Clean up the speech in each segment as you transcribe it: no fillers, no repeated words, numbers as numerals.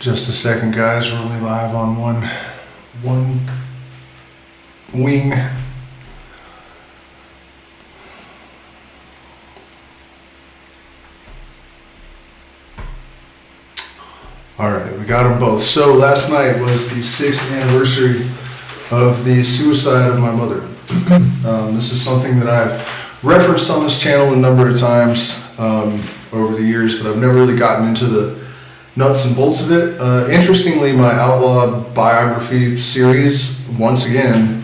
Just a second, guys. We're only live on one wing. All right, we got them both. So last night was the 6th anniversary of the suicide of my mother. This is something that I've referenced on this channel a number of times over the years, but I've never really gotten into the nuts and bolts of it. Interestingly, my Outlaw biography series, once again,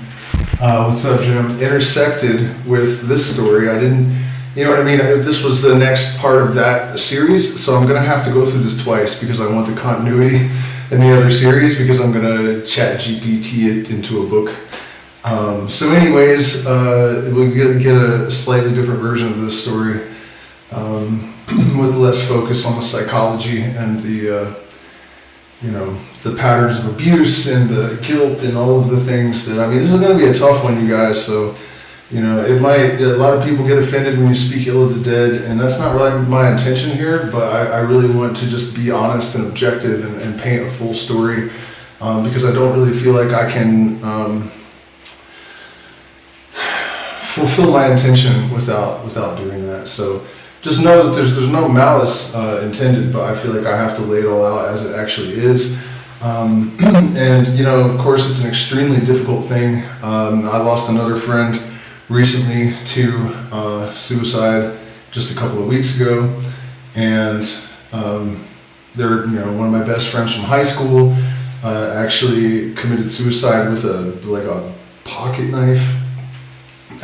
what's up, Jim, intersected with this story. I didn't, you know what I mean? This was the next part of that series, so I'm going to have to go through this twice because I want the continuity in the other series, because I'm going to chat GPT it into a book. So anyways, we'll get a slightly different version of this story. With less focus on the psychology and the patterns of abuse and the guilt and all of the things that, this is going to be a tough one, you guys, so, a lot of people get offended when you speak ill of the dead, and that's not really my intention here, but I really want to just be honest and objective and paint a full story, because I don't really feel like I can fulfill my intention without doing that, so just know that there's no malice intended, but I feel like I have to lay it all out as it actually is. And, of course, it's an extremely difficult thing. I lost another friend recently to suicide just a couple of weeks ago. And they're, one of my best friends from high school actually committed suicide with a pocket knife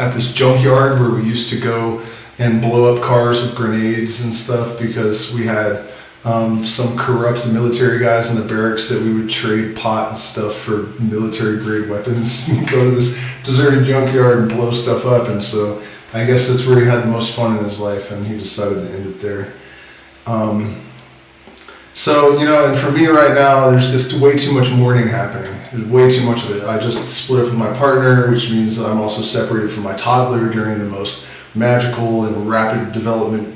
at this junkyard where we used to go and blow up cars with grenades and stuff, because we had some corrupt military guys in the barracks that we would trade pot and stuff for military grade weapons and go to this deserted junkyard and blow stuff up. And so I guess that's where he had the most fun in his life, and he decided to end it there. And for me right now, there's just way too much mourning happening. There's way too much of it. I just split up with my partner, which means that I'm also separated from my toddler during the most magical and rapid development,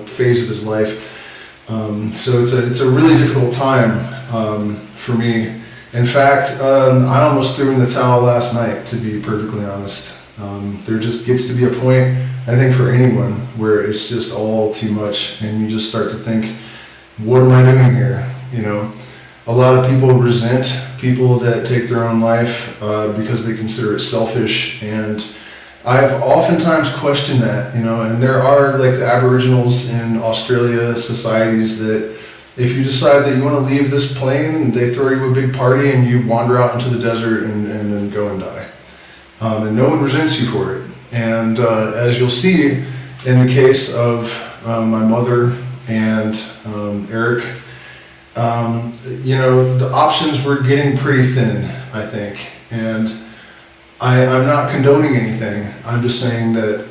phase of his life. So it's a really difficult time for me. In fact, I almost threw in the towel last night, to be perfectly honest. There just gets to be a point, I think, for anyone where it's just all too much, and you just start to think, what am I doing here? A lot of people resent people that take their own life because they consider it selfish, and I've oftentimes questioned that, and there are, like, the Aboriginals in Australia societies that if you decide that you want to leave this plane, they throw you a big party and you wander out into the desert and then go and die. And no one resents you for it. And as you'll see in the case of my mother and Eric, the options were getting pretty thin, I think. And I'm not condoning anything. I'm just saying that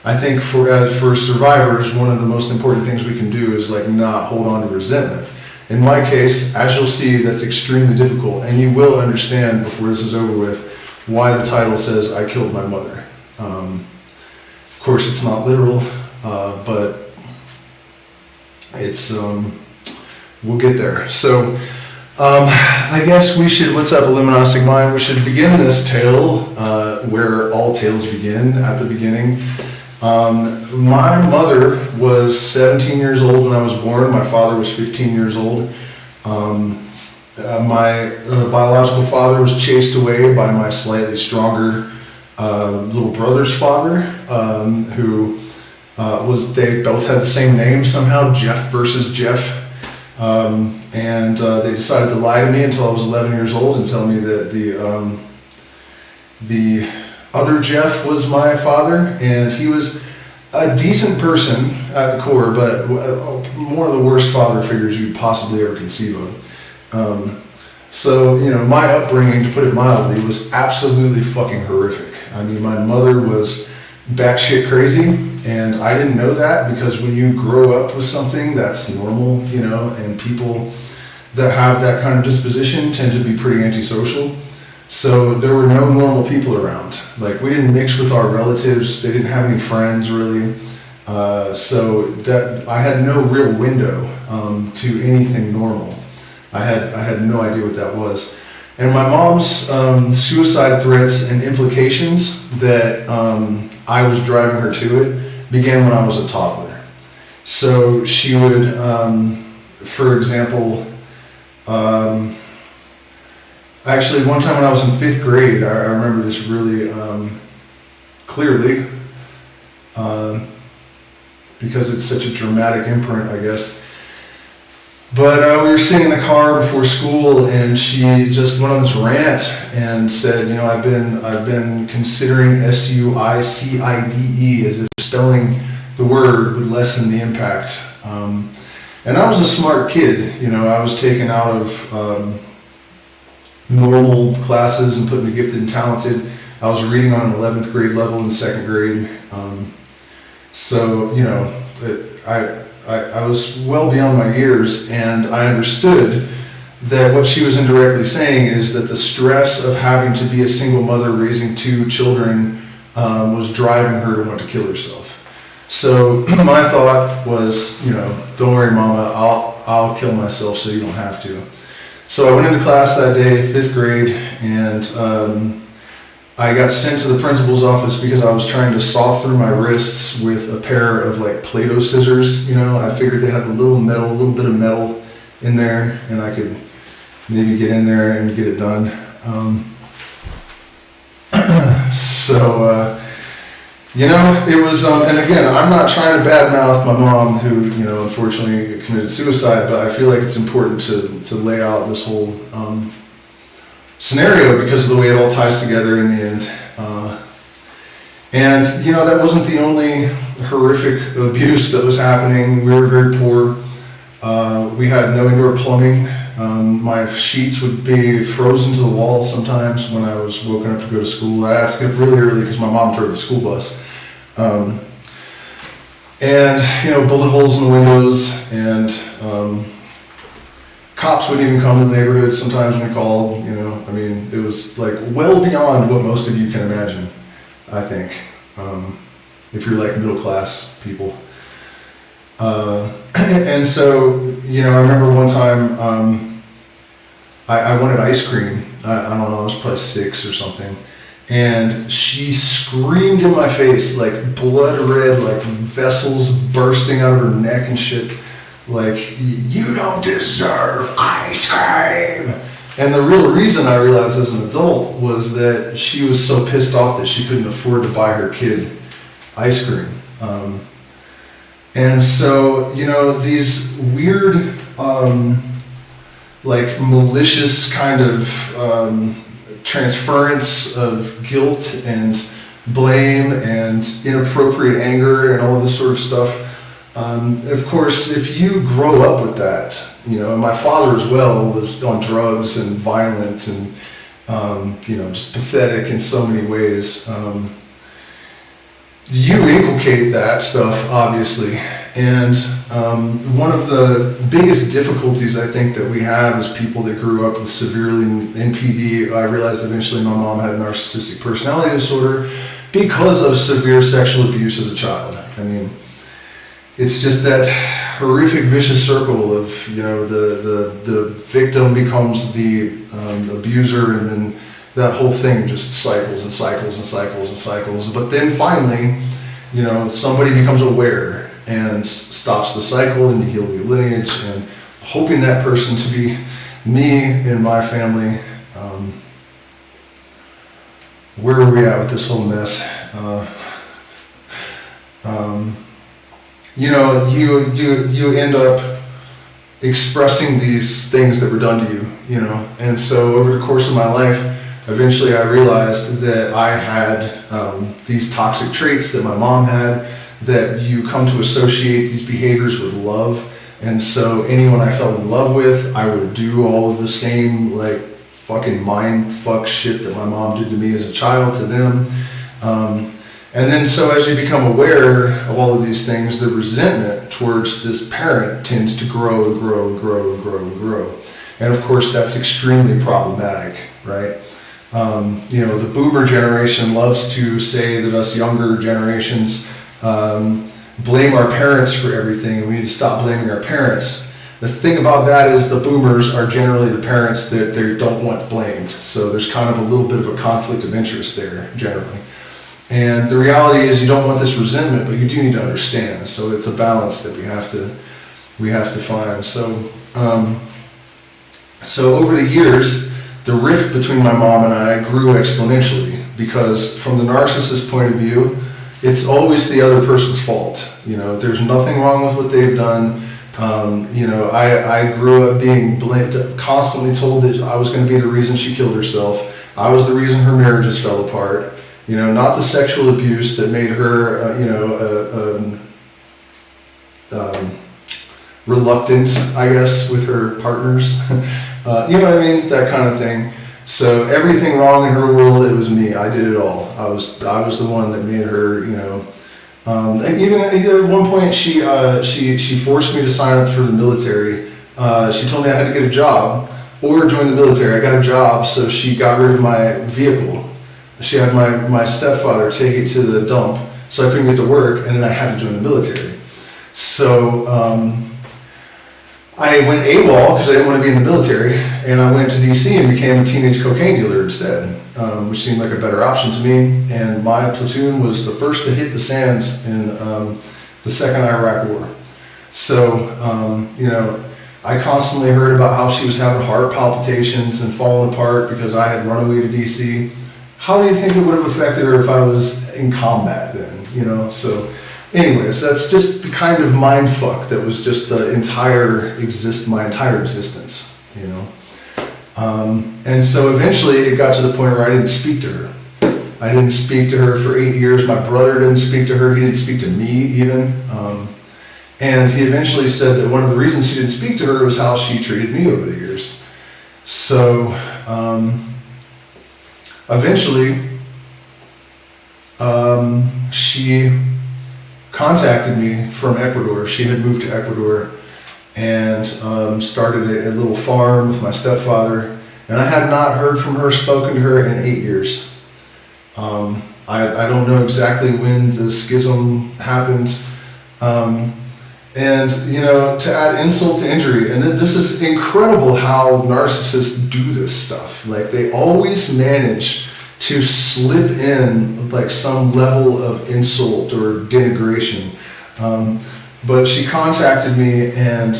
I think for survivors, one of the most important things we can do is not hold on to resentment. In my case, as you'll see, that's extremely difficult, and you will understand before this is over with why the title says I killed my mother. Of course, it's not literal, but it's we'll get there. So. I guess we should, what's up, Illuminastic Mind? We should begin this tale where all tales begin, at the beginning. My mother was 17 years old when I was born. My father was 15 years old. My biological father was chased away by my slightly stronger little brother's father, who they both had the same name somehow, Jeff versus Jeff. And they decided to lie to me until I was 11 years old and tell me that the other Jeff was my father, and he was a decent person at the core, but one of the worst father figures you'd possibly ever conceive of. So my upbringing, to put it mildly, was absolutely fucking horrific. My mother was batshit crazy. And I didn't know that, because when you grow up with something that's normal, and people that have that kind of disposition tend to be pretty antisocial. So there were no normal people around. We didn't mix with our relatives. They didn't have any friends, really. So that I had no real window to anything normal. I had no idea what that was. And my mom's suicide threats and implications that I was driving her to it began when I was a toddler. So she would, for example, actually one time when I was in 5th grade, I remember this really clearly, because it's such a dramatic imprint, I guess. But we were sitting in the car before school, and she just went on this rant and said, you know, I've been considering suicide as if spelling the word would lessen the impact. And I was a smart kid, you know. I was taken out of normal classes and put into gifted and talented. I was reading on an 11th grade level in 2nd grade. So, you know, I was well beyond my years, and I understood that what she was indirectly saying is that the stress of having to be a single mother raising 2 children was driving her to want to kill herself. So my thought was, you know, don't worry, Mama, I'll kill myself so you don't have to. So I went into class that day, 5th grade, and I got sent to the principal's office because I was trying to saw through my wrists with a pair of like Play-Doh scissors. You know, I figured they had a little bit of metal in there, and I could maybe get in there and get it done. You know, it was, and again, I'm not trying to badmouth my mom, who, you know, unfortunately committed suicide, but I feel like it's important to lay out this whole scenario because of the way it all ties together in the end. And, you know, that wasn't the only horrific abuse that was happening. We were very poor. We had no indoor plumbing. My sheets would be frozen to the wall sometimes when I was woken up to go to school. I have to get up really early because my mom drove the school bus. And, you know, bullet holes in the windows, and cops wouldn't even come to the neighborhood sometimes when we called, you know. I mean, it was like well beyond what most of you can imagine, I think, if you're like middle class people. And so, you know, I remember one time I wanted ice cream. I don't know, I was probably 6 or something. And she screamed in my face, like blood red, like vessels bursting out of her neck and shit. Like, you don't deserve ice cream. And the real reason I realized as an adult was that she was so pissed off that she couldn't afford to buy her kid ice cream. And so, you know, these weird, like malicious kind of transference of guilt and blame and inappropriate anger and all of this sort of stuff. Of course, if you grow up with that, you know, and my father as well was on drugs and violent and, you know, just pathetic in so many ways. You inculcate that stuff, obviously. And one of the biggest difficulties I think that we have as people that grew up with severely NPD, I realized eventually my mom had a narcissistic personality disorder because of severe sexual abuse as a child. I mean, it's just that horrific vicious circle of, you know, the victim becomes the abuser, and then that whole thing just cycles and cycles and cycles and cycles. But then finally, you know, somebody becomes aware and stops the cycle and you heal the lineage, and hoping that person to be me and my family. Where are we at with this whole mess? You know, you end up expressing these things that were done to you, you know. And so over the course of my life, eventually I realized that I had these toxic traits that my mom had, that you come to associate these behaviors with love. And so anyone I fell in love with, I would do all of the same, like, fucking mind fuck shit that my mom did to me as a child to them. And then so as you become aware of all of these things, the resentment towards this parent tends to grow and grow and grow and grow and grow. And of course that's extremely problematic, right? You know, the boomer generation loves to say that us younger generations blame our parents for everything, and we need to stop blaming our parents. The thing about that is the boomers are generally the parents that they don't want blamed. So there's kind of a little bit of a conflict of interest there, generally. And the reality is you don't want this resentment, but you do need to understand. So it's a balance that we have to find. So over the years, the rift between my mom and I grew exponentially, because from the narcissist point of view, it's always the other person's fault. There's nothing wrong with what they've done. I grew up being constantly told that I was going to be the reason she killed herself. I was the reason her marriages fell apart. Not the sexual abuse that made her, reluctant, I guess, with her partners. You know what I mean? That kind of thing. So everything wrong in her world, it was me. I did it all. I was the one that made her, and even at one point, she forced me to sign up for the military. She told me I had to get a job or join the military. I got a job, so she got rid of my vehicle. She had my stepfather take it to the dump, so I couldn't get to work, and then I had to join the military. So I went AWOL because I didn't want to be in the military, and I went to DC and became a teenage cocaine dealer instead, which seemed like a better option to me. And my platoon was the first to hit the sands in the second Iraq War. So, I constantly heard about how she was having heart palpitations and falling apart because I had run away to DC. How do you think it would have affected her if I was in combat then, So anyways, that's just the kind of mind fuck that was just my entire existence, And so eventually it got to the point where I didn't speak to her. I didn't speak to her for 8 years. My brother didn't speak to her. He didn't speak to me even. And he eventually said that one of the reasons he didn't speak to her was how she treated me over the years. So eventually she contacted me from Ecuador. She had moved to Ecuador and started a little farm with my stepfather. And I had not heard from her, spoken to her in 8 years. I don't know exactly when the schism happened. And, to add insult to injury, and this is incredible how narcissists do this stuff. Like, they always manage to slip in like some level of insult or denigration. But she contacted me and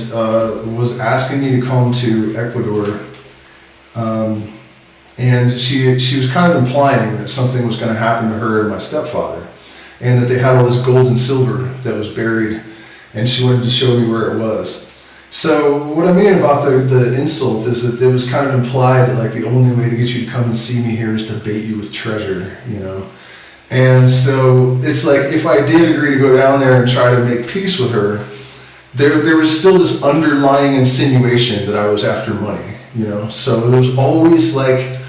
was asking me to come to Ecuador. And she was kind of implying that something was going to happen to her and my stepfather, and that they had all this gold and silver that was buried, and she wanted to show me where it was. So what I mean about the insult is that it was kind of implied that like the only way to get you to come and see me here is to bait you with treasure, And so it's like if I did agree to go down there and try to make peace with her, there was still this underlying insinuation that I was after money, So it was always like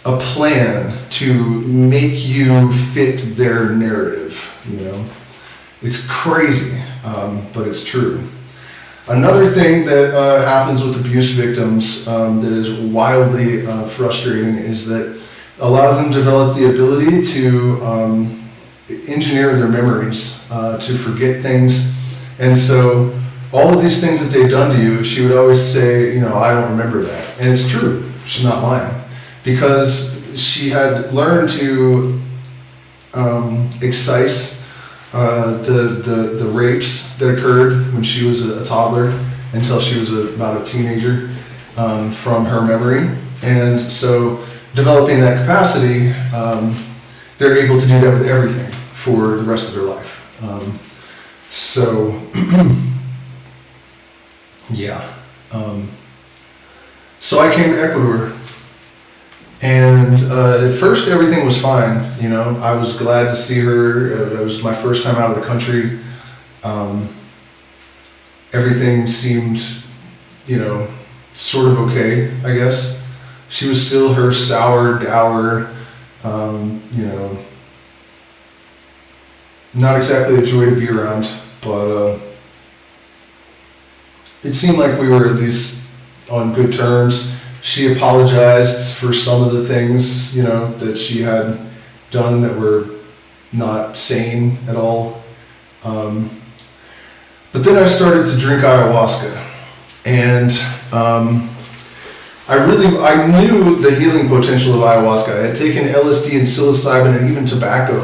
a plan to make you fit their narrative, It's crazy, but it's true. Another thing that happens with abuse victims that is wildly frustrating is that a lot of them develop the ability to engineer their memories, to forget things. And so all of these things that they've done to you, she would always say, I don't remember that. And it's true. She's not lying. Because she had learned to excise the rapes that occurred when she was a toddler until she was about a teenager from her memory. And so developing that capacity, they're able to do that with everything for the rest of their life. Yeah. So I came to Ecuador, and at first everything was fine. I was glad to see her. It was my first time out of the country. Everything seemed, sort of okay, I guess. She was still her sour, dour, not exactly a joy to be around, but it seemed like we were at least on good terms. She apologized for some of the things, that she had done that were not sane at all. But then I started to drink ayahuasca. And I knew the healing potential of ayahuasca. I had taken LSD and psilocybin and even tobacco.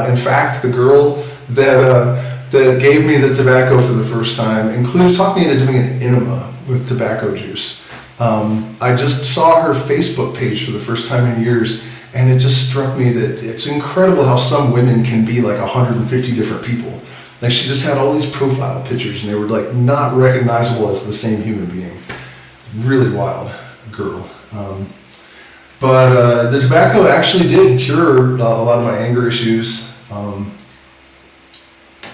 In fact, the girl that gave me the tobacco for the first time talked me into doing an enema with tobacco juice. I just saw her Facebook page for the first time in years, and it just struck me that it's incredible how some women can be like 150 different people. Like, she just had all these profile pictures, and they were like not recognizable as the same human being. Really wild girl. But the tobacco actually did cure a lot of my anger issues.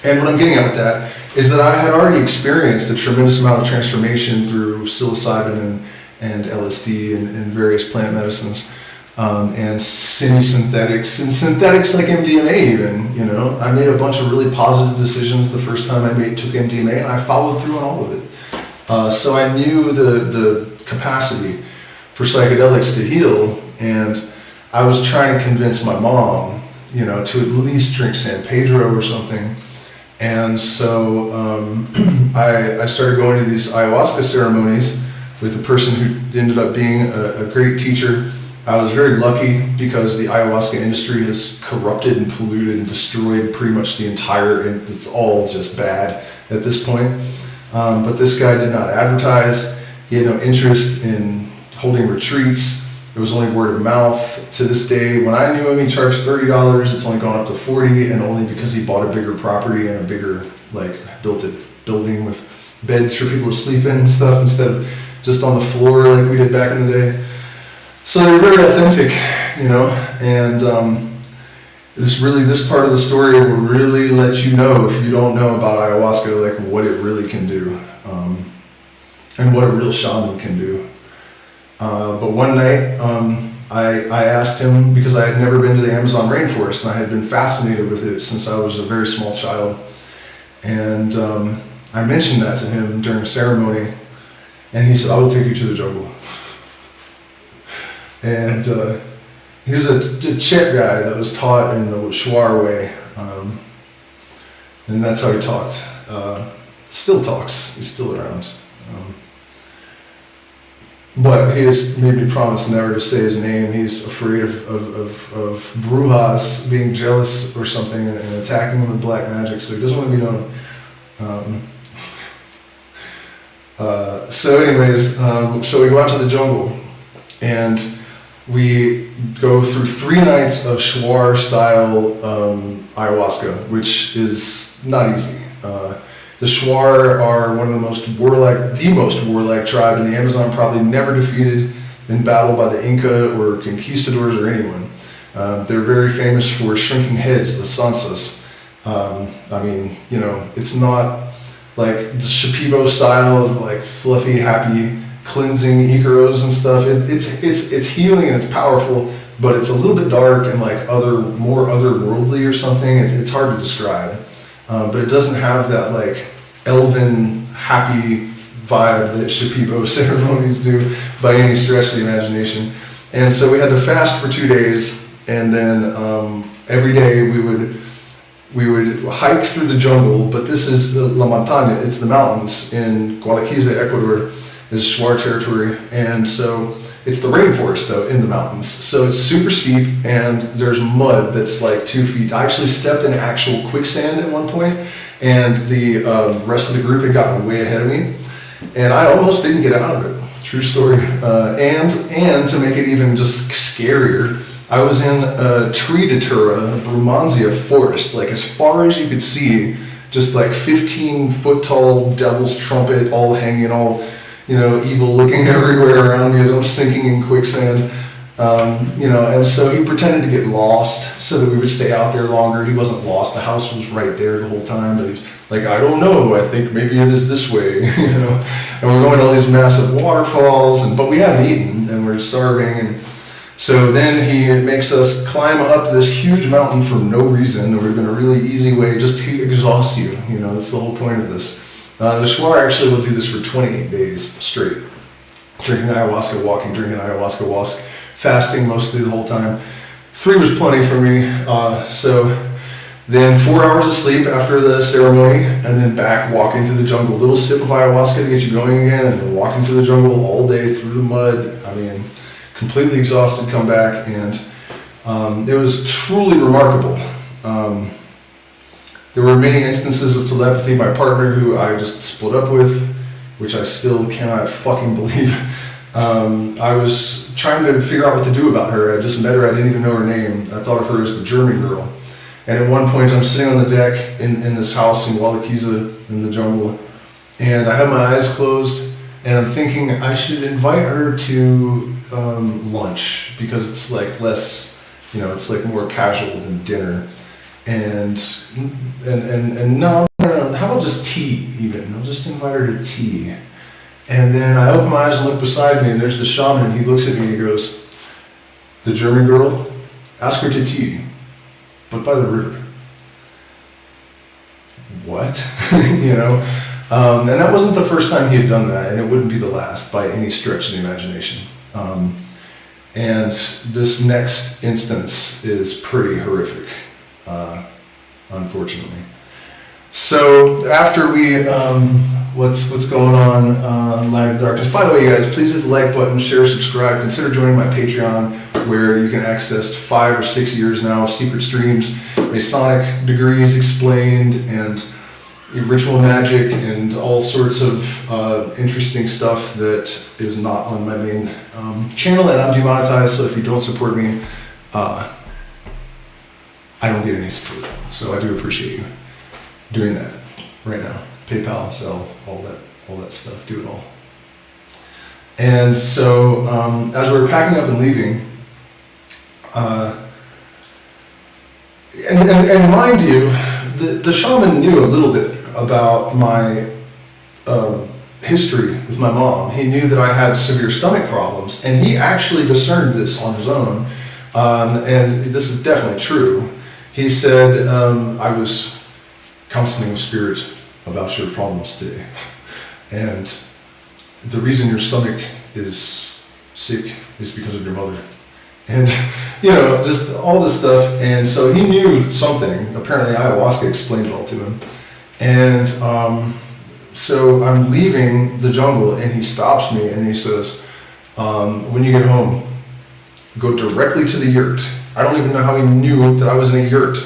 And what I'm getting at with that is that I had already experienced a tremendous amount of transformation through psilocybin and LSD and various plant medicines, and semi-synthetics and synthetics like MDMA even, you know. I made a bunch of really positive decisions the first time I took MDMA, and I followed through on all of it. So I knew the capacity for psychedelics to heal, and I was trying to convince my mom, you know, to at least drink San Pedro or something. And so I started going to these ayahuasca ceremonies with a person who ended up being a great teacher. I was very lucky because the ayahuasca industry has corrupted and polluted and destroyed pretty much it's all just bad at this point. But this guy did not advertise. He had no interest in holding retreats. It was only word of mouth. To this day, when I knew him, he charged $30. It's only gone up to $40, and only because he bought a bigger property and a bigger, built a building with beds for people to sleep in and stuff instead of just on the floor like we did back in the day. So they're very authentic, you know, and this part of the story will really let you know, if you don't know about ayahuasca, like what it really can do, and what a real shaman can do. But one night, I asked him, because I had never been to the Amazon rainforest, and I had been fascinated with it since I was a very small child. And I mentioned that to him during ceremony, and he said, "I will take you to the jungle." And he was a Chet guy that was taught in the Shuar way, and that's how he talked. Still talks. He's still around. But he has made me promise never to say his name. He's afraid of brujas being jealous or something and attacking him with black magic, so he doesn't want to be known. So anyways, so we go out to the jungle, and we go through 3 nights of Shuar style ayahuasca, which is not easy. The Shuar are one of the most warlike tribe in the Amazon, probably never defeated in battle by the Inca or conquistadors or anyone. They're very famous for shrinking heads, the sansas. I mean, you know, it's not like the Shipibo style of like fluffy, happy, cleansing Icaros and stuff. It's healing and it's powerful, but it's a little bit dark and like more otherworldly or something. It's hard to describe. But it doesn't have that like elven, happy vibe that Shipibo ceremonies do by any stretch of the imagination. And so we had to fast for 2 days, and then every day we would hike through the jungle. But this is La Montaña, it's the mountains in Guadalquivir, Ecuador, is Shuar territory, and so it's the rainforest though in the mountains. So it's super steep, and there's mud that's like 2 feet. I actually stepped in actual quicksand at one point, and the rest of the group had gotten way ahead of me, and I almost didn't get out of it. True story. And to make it even just scarier, I was in a tree datura, Brumansia forest, like as far as you could see, just like 15-foot tall devil's trumpet, all hanging, all, you know, evil looking everywhere around me as I'm sinking in quicksand. You know, and so he pretended to get lost so that we would stay out there longer. He wasn't lost. The house was right there the whole time, but he's like, "I don't know, I think maybe it is this way," you know. And we're going to all these massive waterfalls, but we haven't eaten and we're starving. And so then he makes us climb up this huge mountain for no reason, or in a really easy way, just to exhaust you. You know, that's the whole point of this. The Shuar actually will do this for 28 days straight. Drinking ayahuasca, walking, drinking ayahuasca, walks, fasting mostly the whole time. 3 was plenty for me. So Then 4 hours of sleep after the ceremony, and then back walking through the jungle. A little sip of ayahuasca to get you going again, and then walking through the jungle all day through the mud. I mean, completely exhausted, come back, and it was truly remarkable. There were many instances of telepathy. My partner, who I just split up with, which I still cannot fucking believe. I was trying to figure out what to do about her. I just met her, I didn't even know her name. I thought of her as the German girl. And at one point I'm sitting on the deck in this house in Walakiza in the jungle, and I have my eyes closed, and I'm thinking I should invite her to lunch, because it's like less, it's like more casual than dinner. And no, how about just tea even? I'll just invite her to tea. And then I open my eyes and look beside me, and there's the shaman, and he looks at me and he goes, "The German girl, ask her to tea, but by the river." What? And that wasn't the first time he had done that, and it wouldn't be the last by any stretch of the imagination. And this next instance is pretty horrific, unfortunately. So after we, what's going on Light of Darkness? By the way, you guys, please hit the like button, share, subscribe, consider joining my Patreon, where you can access 5 or 6 years now of secret streams, Masonic degrees explained, and ritual magic, and all sorts of interesting stuff that is not on my main channel, and I'm demonetized, so if you don't support me, I don't get any support. So I do appreciate you doing that right now. PayPal, Zelle, all that stuff, do it all. And so as we were packing up and leaving, and mind you, the shaman knew a little bit about my history with my mom. He knew that I had severe stomach problems, and he actually discerned this on his own, and this is definitely true. He said, I was counseling with spirit about your problems today, and the reason your stomach is sick is because of your mother. And, just all this stuff. And so he knew something. Apparently ayahuasca explained it all to him. And so I'm leaving the jungle, and he stops me and he says, when you get home, go directly to the yurt. I don't even know how he knew that I was in a yurt,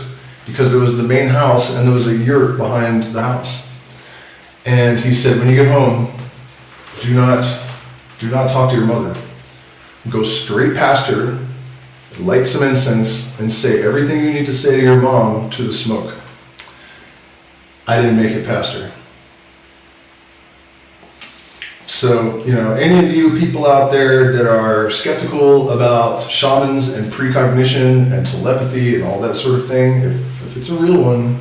because there was the main house and there was a yurt behind the house. And he said, when you get home, do not talk to your mother. Go straight past her, light some incense, and say everything you need to say to your mom to the smoke. I didn't make it past her. So, any of you people out there that are skeptical about shamans and precognition and telepathy and all that sort of thing, if it's a real one,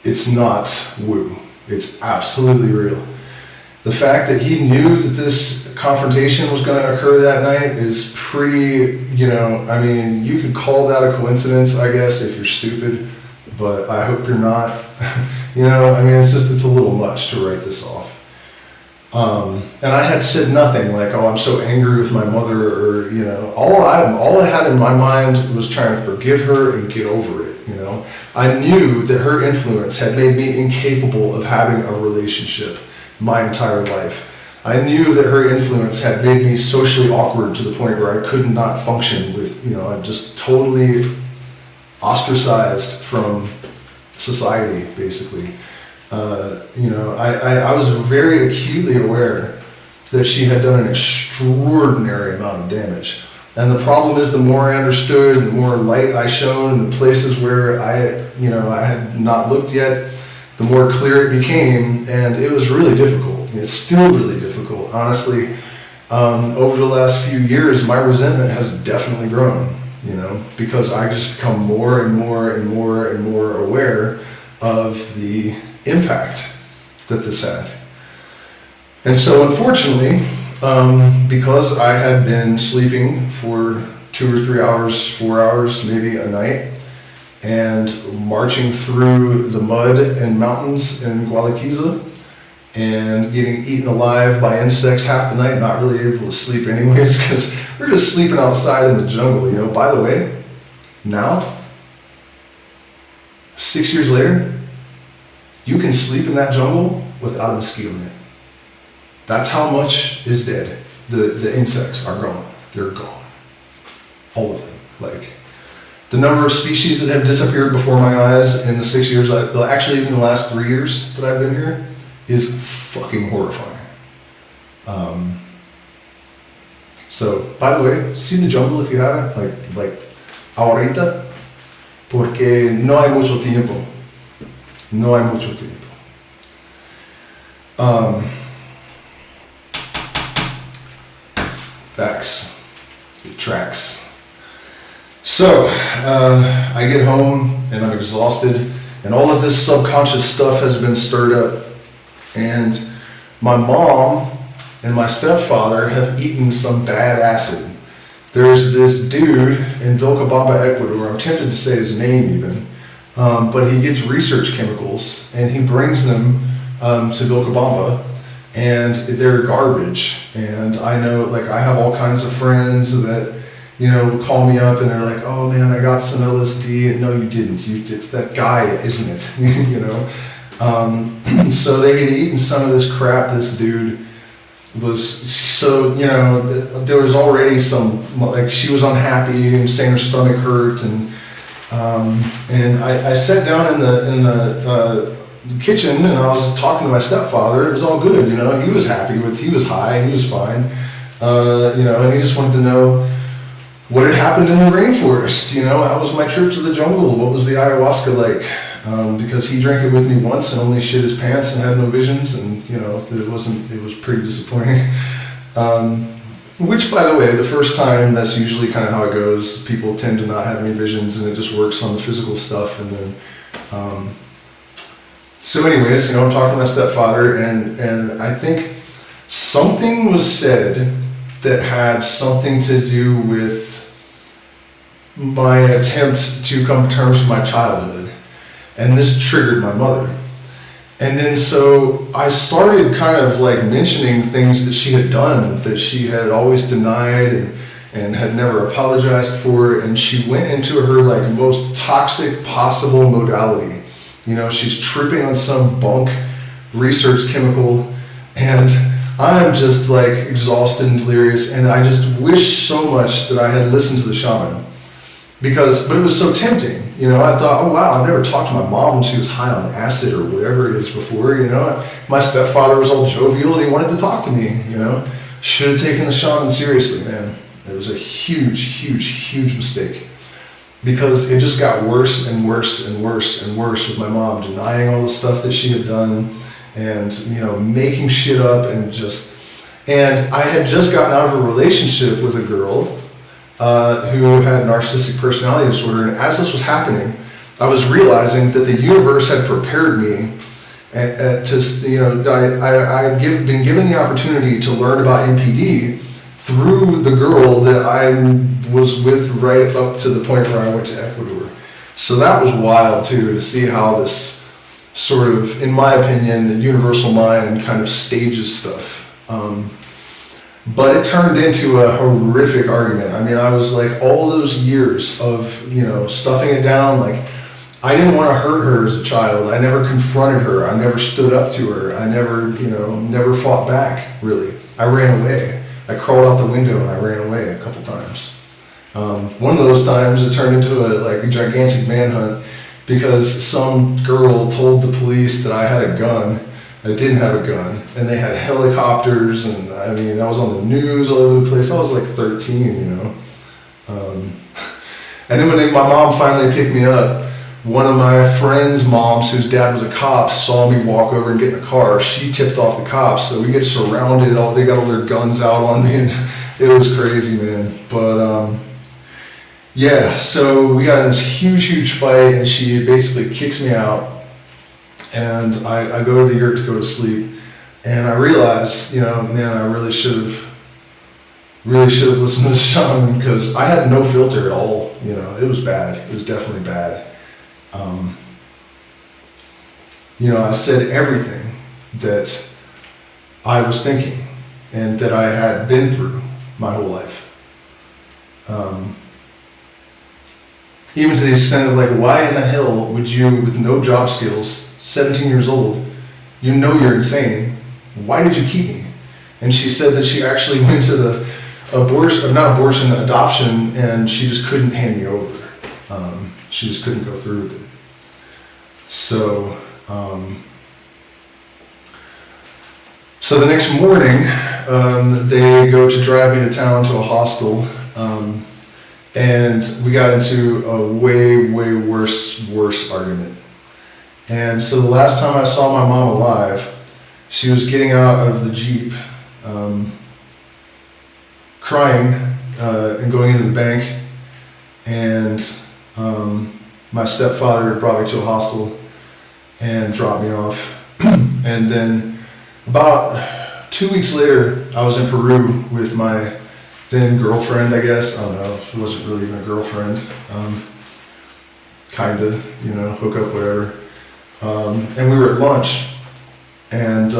it's not woo. It's absolutely real. The fact that he knew that this confrontation was going to occur that night is pretty, you could call that a coincidence, I guess, if you're stupid, but I hope you're not. It's a little much to write this off. And I had said nothing like, "Oh, I'm so angry with my mother," or, all I had in my mind was trying to forgive her and get over it, I knew that her influence had made me incapable of having a relationship my entire life. I knew that her influence had made me socially awkward to the point where I could not function with, I'm just totally ostracized from society, basically. I was very acutely aware that she had done an extraordinary amount of damage. And the problem is, the more I understood, the more light I shone in the places where I had not looked yet, the more clear it became, and it was really difficult. It's still really difficult, honestly. Over the last few years, my resentment has definitely grown, because I just become more and more and more and more aware of the impact that this had. And so, unfortunately, because I had been sleeping for 2 or 3 hours, 4 hours, maybe a night, and marching through the mud and mountains in Gualaquiza, and getting eaten alive by insects half the night, not really able to sleep anyways, because we're just sleeping outside in the jungle, By the way, now, 6 years later, you can sleep in that jungle without a mosquito net. That's how much is dead. The insects are gone. They're gone. All of them. Like, the number of species that have disappeared before my eyes in the 6 years, actually even the last 3 years that I've been here, is fucking horrifying. So, by the way, see the jungle if you haven't, like ahorita, porque no hay mucho tiempo. No hay mucho tiempo. Facts. It tracks. So, I get home and I'm exhausted, and all of this subconscious stuff has been stirred up. And my mom and my stepfather have eaten some bad acid. There's this dude in Vilcabamba, Ecuador, I'm tempted to say his name even, but he gets research chemicals and he brings them to Vilcabamba, and they're garbage. And I know, like, I have all kinds of friends that, you know, call me up and they're like, oh man, I got some LSD. And no, you didn't. It's that guy, isn't it? You know? So they had eaten some of this crap. This dude was, so, you know, there was already some, like, she was unhappy and saying her stomach hurt, and I sat down in the kitchen and I was talking to my stepfather. It was all good, you know. He was happy he was high, he was fine, you know, and he just wanted to know what had happened in the rainforest, you know. How was my trip to the jungle? What was the ayahuasca like? Because he drank it with me once and only shit his pants and had no visions, and, you know, it was pretty disappointing. Which, by the way, the first time, that's usually kind of how it goes. People tend to not have any visions, and it just works on the physical stuff. And then, so anyways, you know, I'm talking to my stepfather, and I think something was said that had something to do with my attempt to come to terms with my childhood. And this triggered my mother. And then so I started kind of like mentioning things that she had done, that she had always denied and had never apologized for. And she went into her like most toxic possible modality. You know, she's tripping on some bunk research chemical, and I'm just like exhausted and delirious. And I just wish so much that I had listened to the shaman. But it was so tempting, you know. I thought, oh wow, I've never talked to my mom when she was high on acid or whatever it is before, you know. My stepfather was all jovial and he wanted to talk to me, you know. Should have taken the shaman seriously, man. It was a huge, huge, huge mistake, because it just got worse and worse and worse and worse with my mom denying all the stuff that she had done, and, you know, making shit up, and I had just gotten out of a relationship with a girl who had narcissistic personality disorder, and as this was happening, I was realizing that the universe had prepared me to, you know, I had been given the opportunity to learn about NPD through the girl that I was with right up to the point where I went to Ecuador. So that was wild too, to see how this sort of, in my opinion, the universal mind kind of stages stuff. But it turned into a horrific argument. I mean, I was like, all those years of, you know, stuffing it down, like, I didn't want to hurt her as a child. I never confronted her. I never stood up to her. I never fought back, really. I ran away. I crawled out the window and I ran away a couple times. One of those times it turned into a gigantic manhunt, because some girl told the police that I had a gun. I didn't have a gun, and they had helicopters, and I mean, I was on the news all over the place. I was like 13, you know. And then when my mom finally picked me up, one of my friend's moms, whose dad was a cop, saw me walk over and get in a car. She tipped off the cops, so we get surrounded. They got all their guns out on me, and it was crazy, man. But yeah, so we got in this huge, huge fight, and she basically kicks me out. And I go to the yurt to go to sleep, and I realized, you know, man, I really should have listened to the shaman, because I had no filter at all. You know, it was bad. It was definitely bad. You know, I said everything that I was thinking and that I had been through my whole life. even to the extent of like, why in the hell would you, with no job skills, 17 years old, you know you're insane, why did you keep me? And she said that she actually went to the adoption, and she just couldn't hand me over. She just couldn't go through with it. So, so the next morning, they go to drive me to town to a hostel, and we got into a way worse argument. And so the last time I saw my mom alive, she was getting out of the Jeep, crying and going into the bank, and my stepfather brought me to a hostel and dropped me off. And then about 2 weeks later, I was in Peru with my then girlfriend, I guess. I don't know, she wasn't really even a girlfriend. Kinda, hook up, whatever. And we were at lunch, and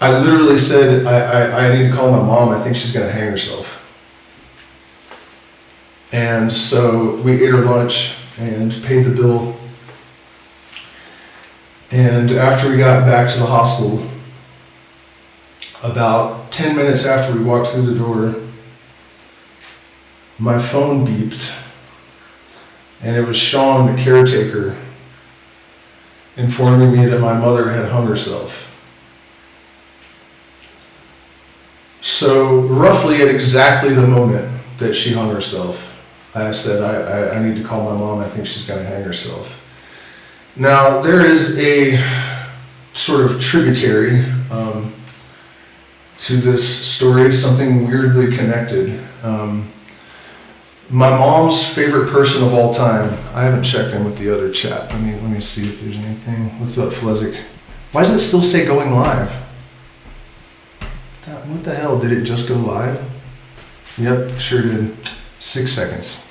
I literally said, I need to call my mom, I think she's gonna hang herself. And so we ate our lunch and paid the bill. And after we got back to the hostel, about 10 minutes after we walked through the door, my phone beeped. And it was Sean, the caretaker, informing me that my mother had hung herself. So roughly at exactly the moment that she hung herself, I said, I need to call my mom, I think she's gonna hang herself. Now, there is a sort of tributary to this story, something weirdly connected. My mom's favorite person of all time, I haven't checked in with the other chat. Let me see if there's anything. What's up, Flezic? Why does it still say going live? What the hell, did it just go live? Yep, sure did. 6 seconds.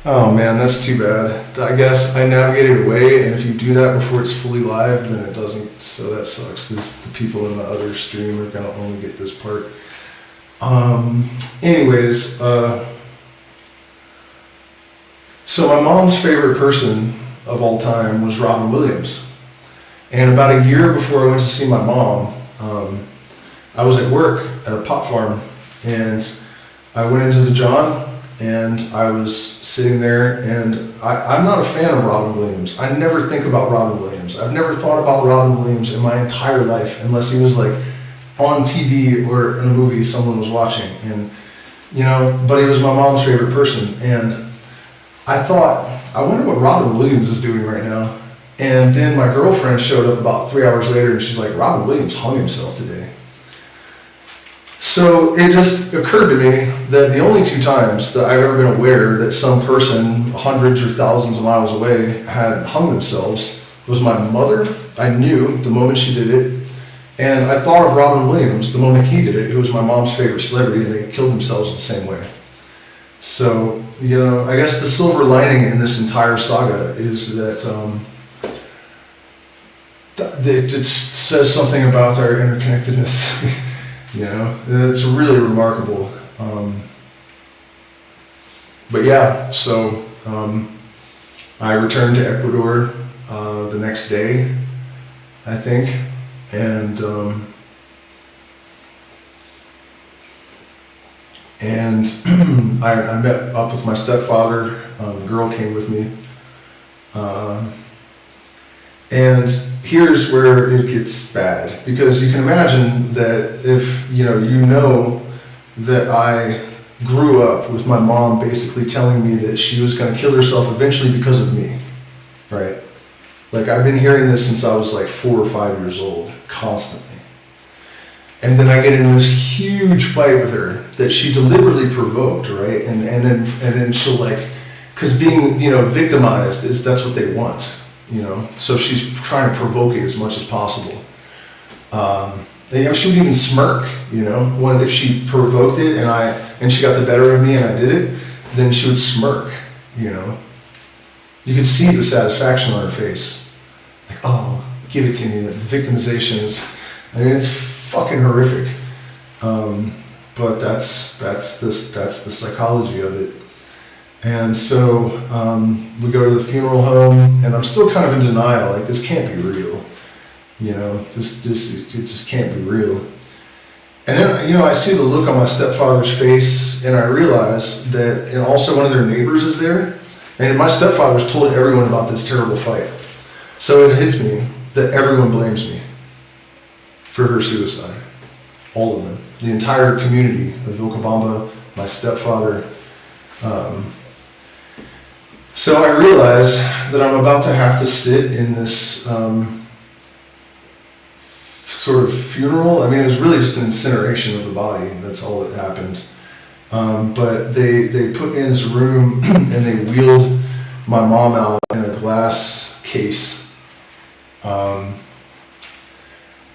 Oh man, that's too bad. I guess I navigated away, and if you do that before it's fully live, then it doesn't, so that sucks. The people in the other stream are gonna only get this part. Anyways, so my mom's favorite person of all time was Robin Williams. And about a year before I went to see my mom, I was at work at a pot farm, and I went into the John, and I was sitting there, and I'm not a fan of Robin Williams. I never think about Robin Williams. I've never thought about Robin Williams in my entire life, unless he was like on TV or in a movie someone was watching. And, but he was my mom's favorite person. And I thought, I wonder what Robin Williams is doing right now. And then my girlfriend showed up about 3 hours later, and she's like, Robin Williams hung himself today. So it just occurred to me that the only 2 times that I've ever been aware that some person hundreds or thousands of miles away had hung themselves was my mother. I knew the moment she did it. And I thought of Robin Williams the moment he did it, who was my mom's favorite celebrity, and they killed themselves the same way. So, I guess the silver lining in this entire saga is that it says something about our interconnectedness. It's really remarkable. But yeah, so I returned to Ecuador the next day, I think, and I met up with my stepfather. The girl came with me, and here's where it gets bad, because you can imagine that if you know that I grew up with my mom basically telling me that she was going to kill herself eventually because of me, right? Like, I've been hearing this since I was like 4 or 5 years old, constantly. And then I get in this huge fight with her that she deliberately provoked, right? And then she'll because being victimized that's what they want. So she's trying to provoke it as much as possible. She would even smirk, if she provoked it and she got the better of me and I did it, then she would smirk, You could see the satisfaction on her face. Like, oh, give it to me. The victimization is, it's fucking horrific. but that's the psychology of it. And so we go to the funeral home, and I'm still kind of in denial. Like, this can't be real, you know. This it just can't be real. And then, you know, I see the look on my stepfather's face, and I realize that, and also one of their neighbors is there, and my stepfather's told everyone about this terrible fight. So it hits me that everyone blames me for her suicide. All of them. The entire community of Vilcabamba, my stepfather. So I realize that I'm about to have to sit in this sort of funeral. I mean, it was really just an incineration of the body. That's all that happened. But they put me in this room and they wheeled my mom out in a glass case. And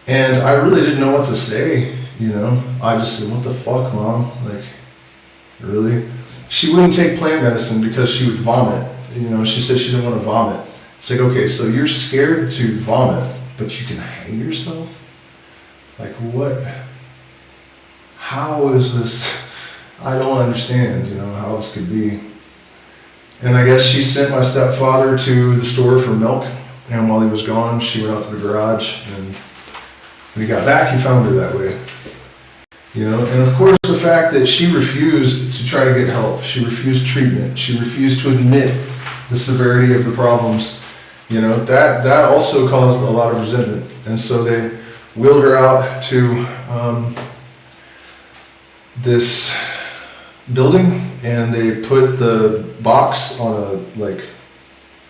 I really didn't know what to say, you know. I just said, "What the fuck, Mom? Like, really?" She wouldn't take plant medicine because she would vomit. You know, she said she didn't want to vomit. It's like, okay, so you're scared to vomit, but you can hang yourself? Like, what? How is this? I don't understand, you know, how this could be. And I guess she sent my stepfather to the store for milk, and while he was gone, she went out to the garage, and when he got back, he found her that way. You know, and of course the fact that she refused to try to get help, she refused treatment, she refused to admit the severity of the problems, you know, that also caused a lot of resentment. And so they wheeled her out to this building, and they put the box on a like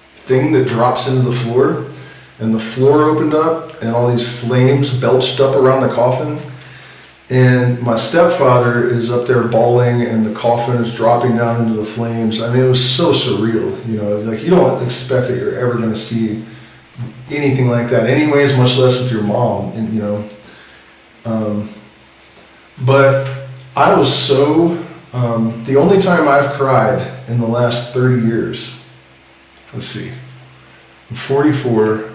thing that drops into the floor, and the floor opened up and all these flames belched up around the coffin. And my stepfather is up there bawling, and the coffin is dropping down into the flames. I mean, it was so surreal, you know, like you don't expect that you're ever going to see anything like that anyways, much less with your mom, and you know. But I was so, the only time I've cried in the last 30 years, let's see, I'm 44.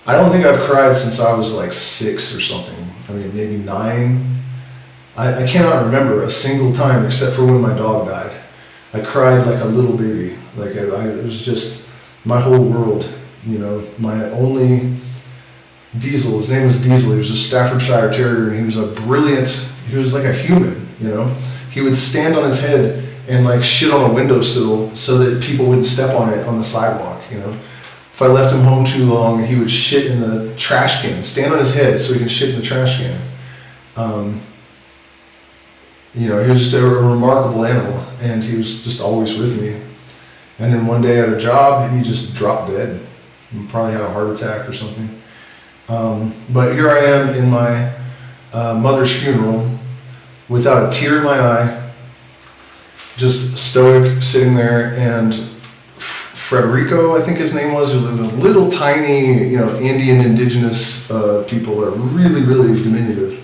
I don't think I've cried since I was like 6 or something. I mean, maybe 9. I cannot remember a single time except for when my dog died. I cried like a little baby. Like it was just my whole world, you know. My only Diesel, his name was Diesel. He was a Staffordshire Terrier, and he was he was like a human, you know. He would stand on his head and like shit on a windowsill so that people wouldn't step on it on the sidewalk, you know. If I left him home too long, he would shit in the trash can, stand on his head so he could shit in the trash can. You know, he was just a remarkable animal, and he was just always with me. And then one day at a job, he just dropped dead. He probably had a heart attack or something. But here I am in my mother's funeral without a tear in my eye, just stoic, sitting there, and Frederico, I think his name was a little tiny, you know, Indian indigenous people that are really, really diminutive.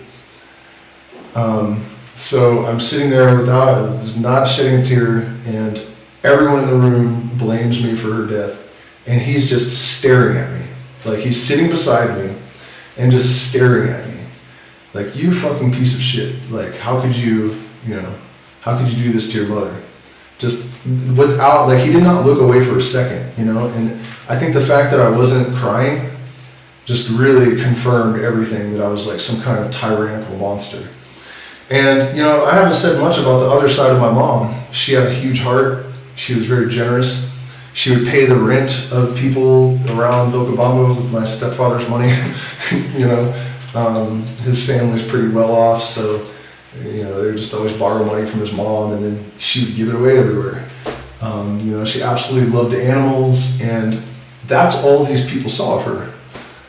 So I'm sitting there not shedding a tear, and everyone in the room blames me for her death, and he's just staring at me. Like, he's sitting beside me and just staring at me. Like, you fucking piece of shit. Like, how could you do this to your mother? Just without, like, he did not look away for a second, you know? And I think the fact that I wasn't crying just really confirmed everything, that I was like some kind of tyrannical monster. And, you know, I haven't said much about the other side of my mom. She had a huge heart. She was very generous. She would pay the rent of people around Vilcabamba with my stepfather's money. You know, his family's pretty well off, so, you know, they would just always borrow money from his mom, and then she would give it away everywhere. You know, she absolutely loved animals, and that's all these people saw of her.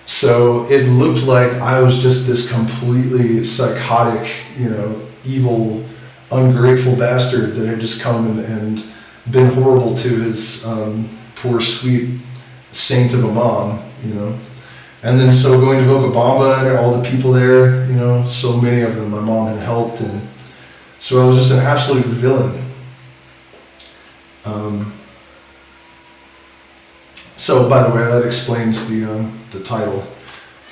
So it looked like I was just this completely psychotic, you know, evil, ungrateful bastard that had just come and been horrible to his poor, sweet saint of a mom, you know. And then so going to Vilcabamba and all the people there, you know, so many of them my mom had helped, and so I was just an absolute villain. So by the way, that explains the title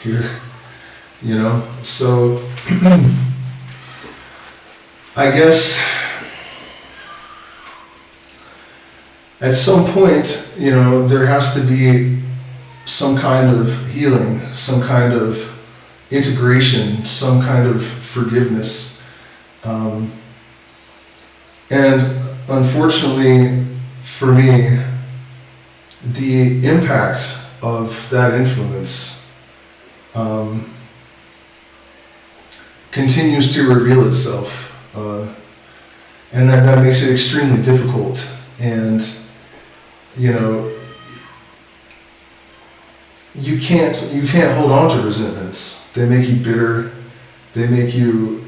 here, you know. So I guess at some point, there has to be some kind of healing, some kind of integration, some kind of forgiveness. And unfortunately for me, the impact of that influence continues to reveal itself. And that makes it extremely difficult. And, you can't hold on to resentments. They make you bitter. They make you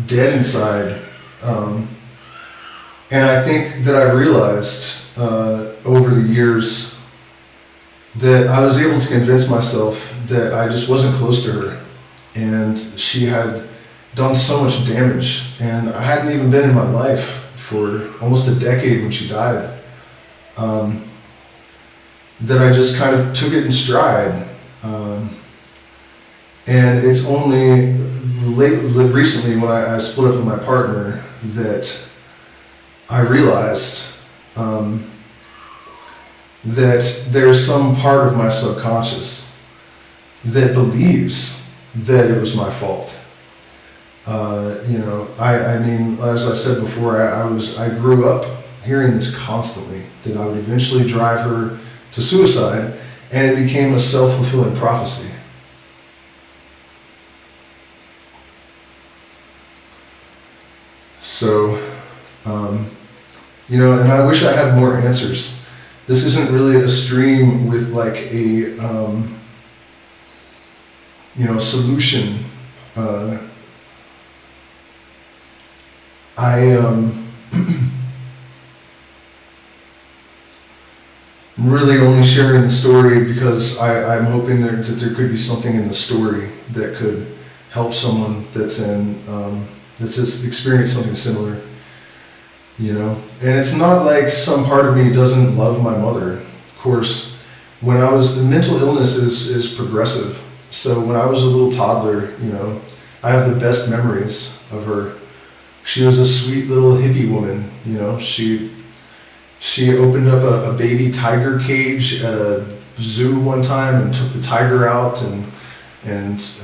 dead inside. And I think that I've realized over the years that I was able to convince myself that I just wasn't close to her. And she had done so much damage. And I hadn't even been in my life for almost a decade when she died. That I just kind of took it in stride. And it's only recently when I split up with my partner that I realized that there's some part of my subconscious that believes that it was my fault. I mean, as I said before, I grew up hearing this constantly, that I would eventually drive her to suicide, and it became a self-fulfilling prophecy. So, and I wish I had more answers. This isn't really a stream with like a, solution. I'm really only sharing the story because I'm hoping that there could be something in the story that could help someone that's experienced something similar, And it's not like some part of me doesn't love my mother. Of course, the mental illness is progressive. So when I was a little toddler, I have the best memories of her. She was a sweet little hippie woman, She opened up a baby tiger cage at a zoo one time and took the tiger out and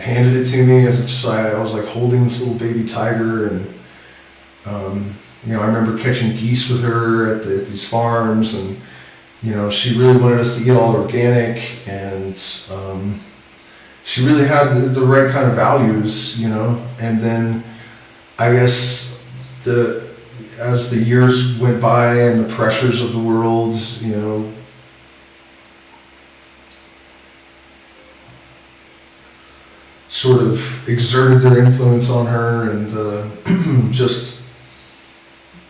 handed it to me as I was like holding this little baby tiger. And I remember catching geese with her at these farms, and she really wanted us to eat all organic, and she really had the right kind of values, And then I guess as the years went by and the pressures of the world, sort of exerted their influence on her, and just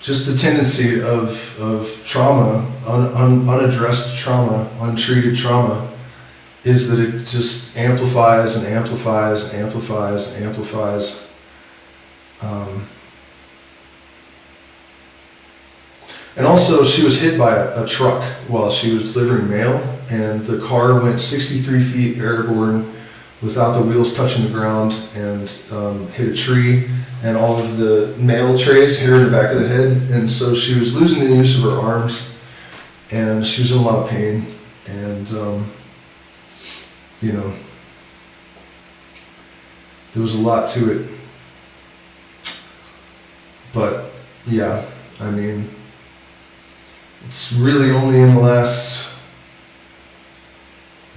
the tendency of trauma, unaddressed trauma, untreated trauma, is that it just amplifies and amplifies and amplifies and amplifies. And also, she was hit by a truck while she was delivering mail, and the car went 63 feet airborne without the wheels touching the ground, and hit a tree, and all of the mail trays hit her in the back of the head, and so she was losing the use of her arms, and she was in a lot of pain, and there was a lot to it. But yeah, I mean, it's really only in the last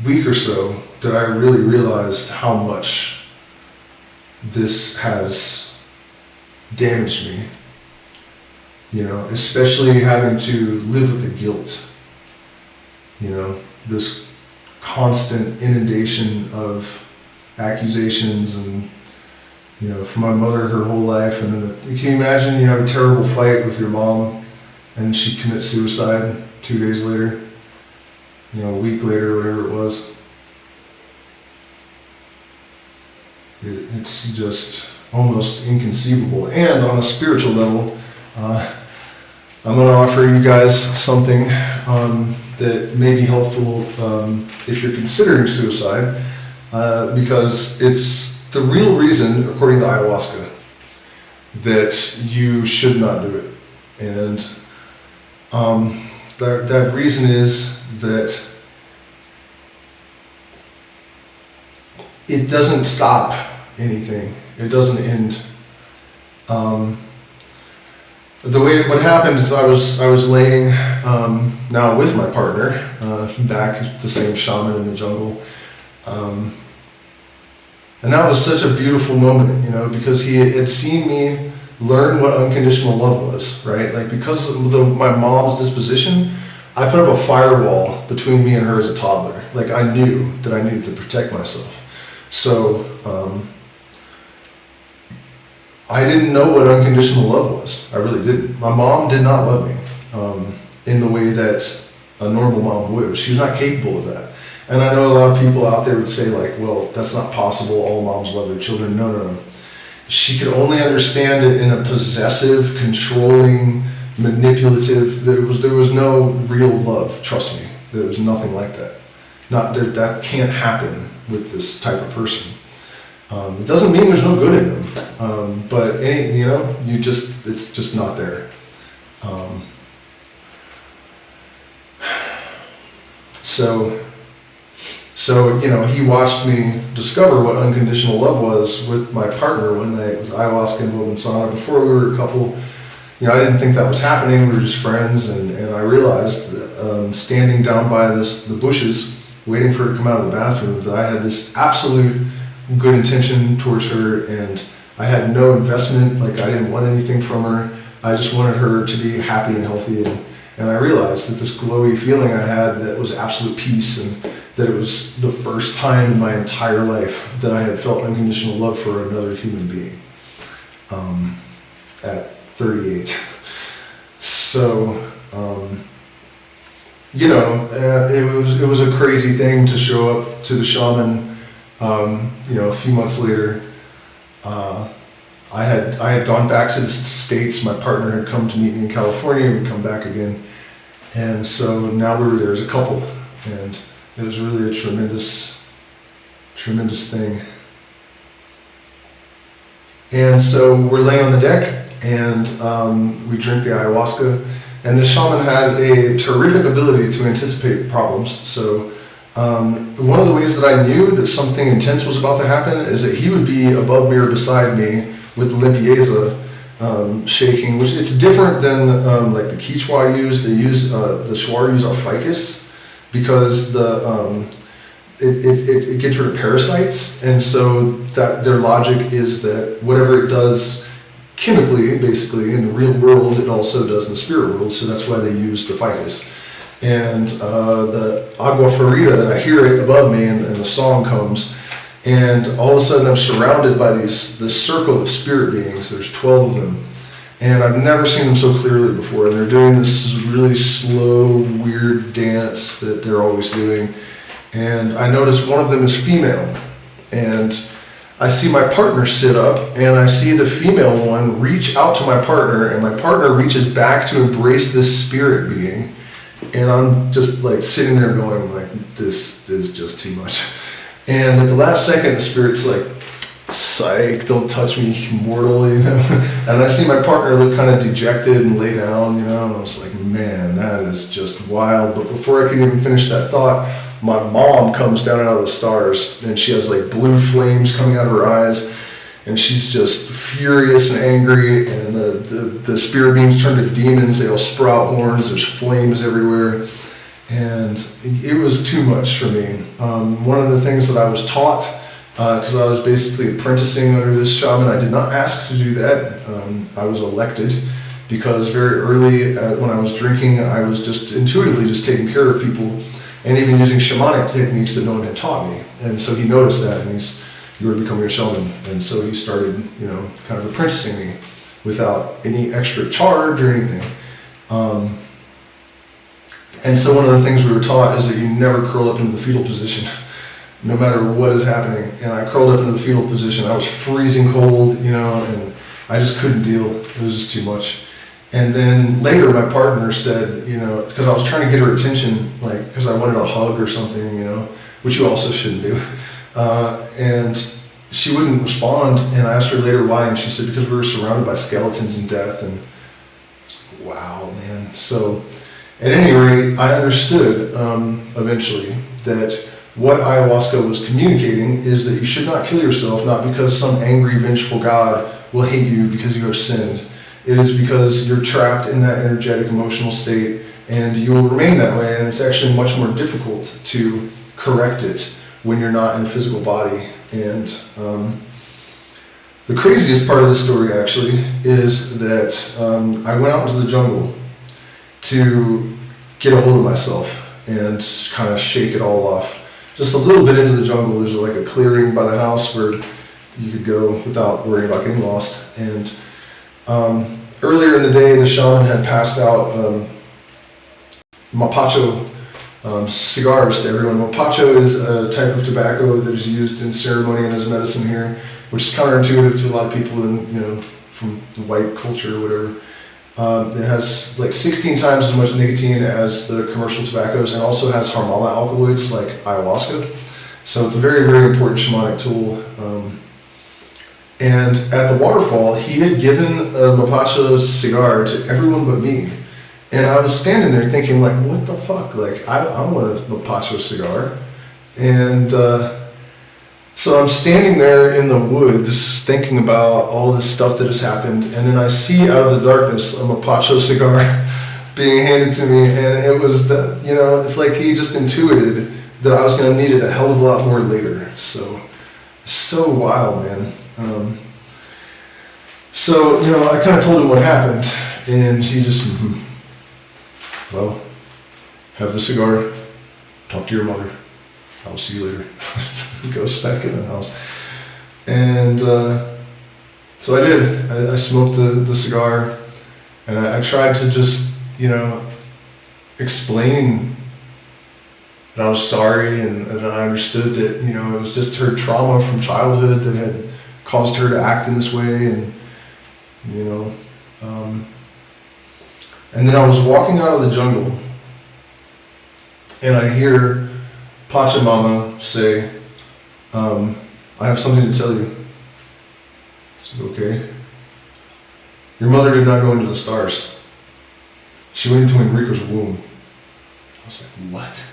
week or so that I really realized how much this has damaged me. Especially having to live with the guilt. This constant inundation of accusations and, from my mother her whole life. And then can you imagine you have a terrible fight with your mom and she commits suicide 2 days later, a week later, whatever it was. It's just almost inconceivable. And on a spiritual level, I'm going to offer you guys something that may be helpful if you're considering suicide, because it's the real reason, according to ayahuasca, that you should not do it. And that reason is that it doesn't stop anything. It doesn't end. What happened is I was laying now with my partner back at the same shaman in the jungle, and that was such a beautiful moment, because he had seen me learn what unconditional love was, right? Like, because of my mom's disposition, I put up a firewall between me and her as a toddler. Like, I knew that I needed to protect myself. So I didn't know what unconditional love was. I really didn't. My mom did not love me in the way that a normal mom would. She was not capable of that. And I know a lot of people out there would say, like, well, that's not possible. All moms love their children. No. She could only understand it in a possessive, controlling, manipulative. There was no real love. Trust me. There was nothing like that. That can't happen with this type of person. It doesn't mean there's no good in them, but it's just not there. So he watched me discover what unconditional love was with my partner one night. It was ayahuasca and Bobansana. Before we were a couple, I didn't think that was happening. We were just friends, and I realized that standing down by the bushes, waiting for her to come out of the bathroom, that I had this absolute good intention towards her, and I had no investment. Like, I didn't want anything from her. I just wanted her to be happy and healthy, and I realized that this glowy feeling I had, that was absolute peace, and that it was the first time in my entire life that I had felt unconditional love for another human being at 38. So it was a crazy thing to show up to the shaman. A few months later, I had gone back to the States. My partner had come to meet me in California. We'd come back again, and so now we were there as a couple, and it was really a tremendous thing. And so we're laying on the deck, and we drink the ayahuasca, and the shaman had a terrific ability to anticipate problems. So one of the ways that I knew that something intense was about to happen is that he would be above me or beside me with the limpieza shaking, which it's different than like the Quichua use. They use the Shuar use a ficus because it gets rid of parasites, and so that their logic is that whatever it does chemically, basically in the real world, it also does in the spirit world. So that's why they use the ficus. And the agua ferida, I hear it above me, and the song comes, and all of a sudden I'm surrounded by this circle of spirit beings. There's 12 of them, and I've never seen them so clearly before. And they're doing this really slow, weird dance that they're always doing. And I notice one of them is female, and I see my partner sit up, and I see the female one reach out to my partner, and my partner reaches back to embrace this spirit being. And I'm just like sitting there going like, this is just too much. And at the last second, the spirit's like, psych, don't touch me, mortal, And I see my partner look kind of dejected and lay down, and I was like, man, that is just wild. But before I could even finish that thought, my mom comes down out of the stars, and she has like blue flames coming out of her eyes, and she's just furious and angry, and the spirit beings turn to demons. They all sprout horns, there's flames everywhere, and it was too much for me. One of the things that I was taught, because I was basically apprenticing under this shaman, I did not ask to do that. I was elected, because very early when I was drinking, I was just intuitively just taking care of people, and even using shamanic techniques that no one had taught me. And so he noticed that, and you were becoming a shaman. And so he started, kind of apprenticing me without any extra charge or anything. And so one of the things we were taught is that you never curl up into the fetal position, no matter what is happening. And I curled up into the fetal position. I was freezing cold, and I just couldn't deal. It was just too much. And then later my partner said, because I was trying to get her attention, like, because I wanted a hug or something, which you also shouldn't do. And she wouldn't respond, and I asked her later why, and she said because we were surrounded by skeletons and death. And I was like, wow, man. So at any rate, I understood eventually that what ayahuasca was communicating is that you should not kill yourself, not because some angry, vengeful God will hate you because you have sinned. It is because you're trapped in that energetic, emotional state, and you will remain that way, and it's actually much more difficult to correct it when you're not in a physical body. And the craziest part of the story, actually, is that I went out into the jungle to get a hold of myself and kind of shake it all off. Just a little bit into the jungle, there's like a clearing by the house where you could go without worrying about getting lost. And earlier in the day, the shaman had passed out mapacho cigars to everyone. Mapacho is a type of tobacco that is used in ceremony and as medicine here, which is counterintuitive to a lot of people in, from the white culture or whatever. It has like 16 times as much nicotine as the commercial tobaccos, and also has harmala alkaloids like ayahuasca. So it's a very, very important shamanic tool. And at the waterfall, he had given a mapacho cigar to everyone but me. And I was standing there thinking, like, what the fuck? Like, I want a mapacho cigar. And so I'm standing there in the woods thinking about all this stuff that has happened. And then I see out of the darkness a mapacho cigar being handed to me. And it was, it's like he just intuited that I was going to need it a hell of a lot more later. So wild, man. I kind of told him what happened. And he just... Well, have the cigar, talk to your mother, I'll see you later. He goes back in the house. And so I did. I smoked the cigar, and I tried to just, explain that I was sorry, and that I understood that, it was just her trauma from childhood that had caused her to act in this way, and, and then I was walking out of the jungle, and I hear Pachamama say, I have something to tell you. I said, okay. Your mother did not go into the stars. She went into Enrico's womb. I was like, what?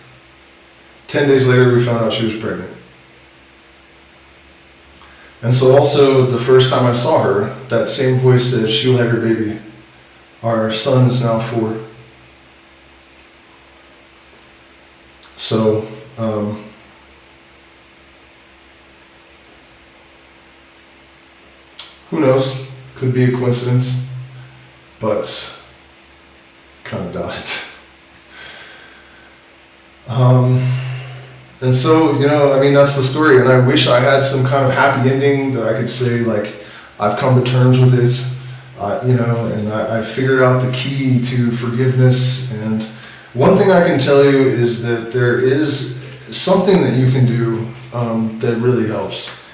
10 days later, we found out she was pregnant. And so also, the first time I saw her, that same voice said, she'll have your baby. Our son is now 4. So, who knows? Could be a coincidence, but kind of doubt it. And so, that's the story. And I wish I had some kind of happy ending that I could say, like, I've come to terms with it. And I figured out the key to forgiveness. And one thing I can tell you is that there is something that you can do that really helps.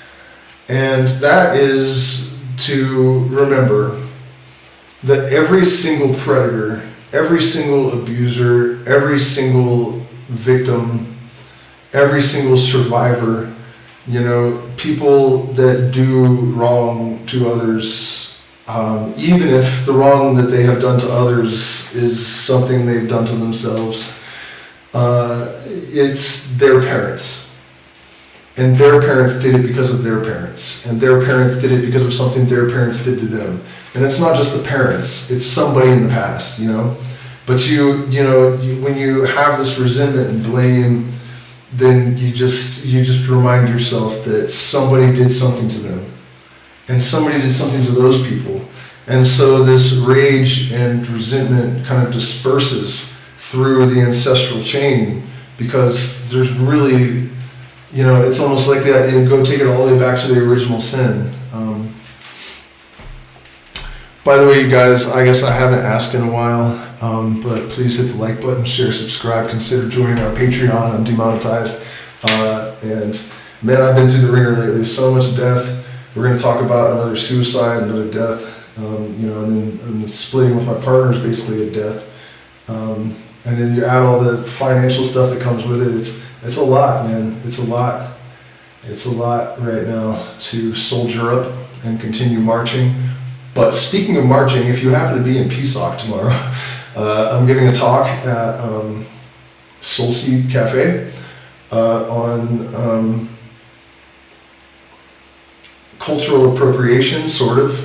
And that is to remember that every single predator, every single abuser, every single victim, every single survivor, people that do wrong to others, even if the wrong that they have done to others is something they've done to themselves, it's their parents. And their parents did it because of their parents. And their parents did it because of something their parents did to them. And it's not just the parents, it's somebody in the past, But when you have this resentment and blame, then you just remind yourself that somebody did something to them. And somebody did something to those people. And so this rage and resentment kind of disperses through the ancestral chain, because there's really, it's almost like that, go take it all the way back to the original sin. By the way, you guys, I guess I haven't asked in a while, but please hit the like button, share, subscribe, consider joining our Patreon. I'm demonetized. And man, I've been through the ringer lately. So much death. We're going to talk about another suicide, another death, and then splitting with my partner is basically a death. And then you add all the financial stuff that comes with it. It's a lot, man. It's a lot. It's a lot right now to soldier up and continue marching. But speaking of marching, if you happen to be in PSOC tomorrow, I'm giving a talk at Soul Seed Cafe on cultural appropriation, sort of,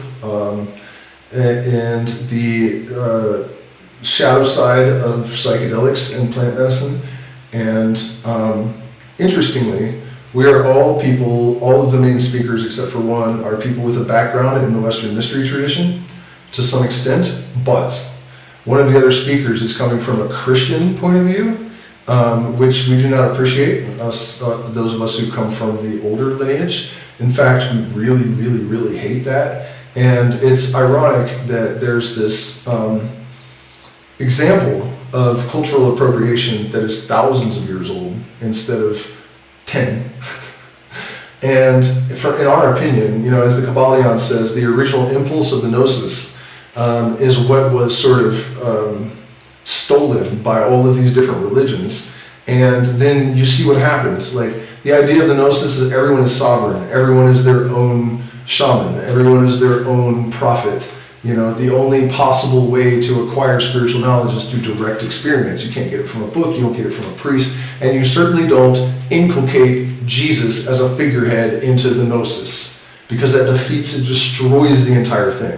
and the shadow side of psychedelics and plant medicine. And interestingly, we are all people, all of the main speakers except for one are people with a background in the Western mystery tradition to some extent, but one of the other speakers is coming from a Christian point of view, which we do not appreciate, us, those of us who come from the older lineage. In fact, we really, really, really hate that. And it's ironic that there's this example of cultural appropriation that is thousands of years old instead of 10. And in our opinion, as the Kabbalion says, the original impulse of the gnosis is what was sort of stolen by all of these different religions. And then you see what happens. Like, the idea of the gnosis is everyone is sovereign, everyone is their own shaman, everyone is their own prophet. The only possible way to acquire spiritual knowledge is through direct experience. You can't get it from a book, you don't get it from a priest, and you certainly don't inculcate Jesus as a figurehead into the gnosis, because that defeats and destroys the entire thing.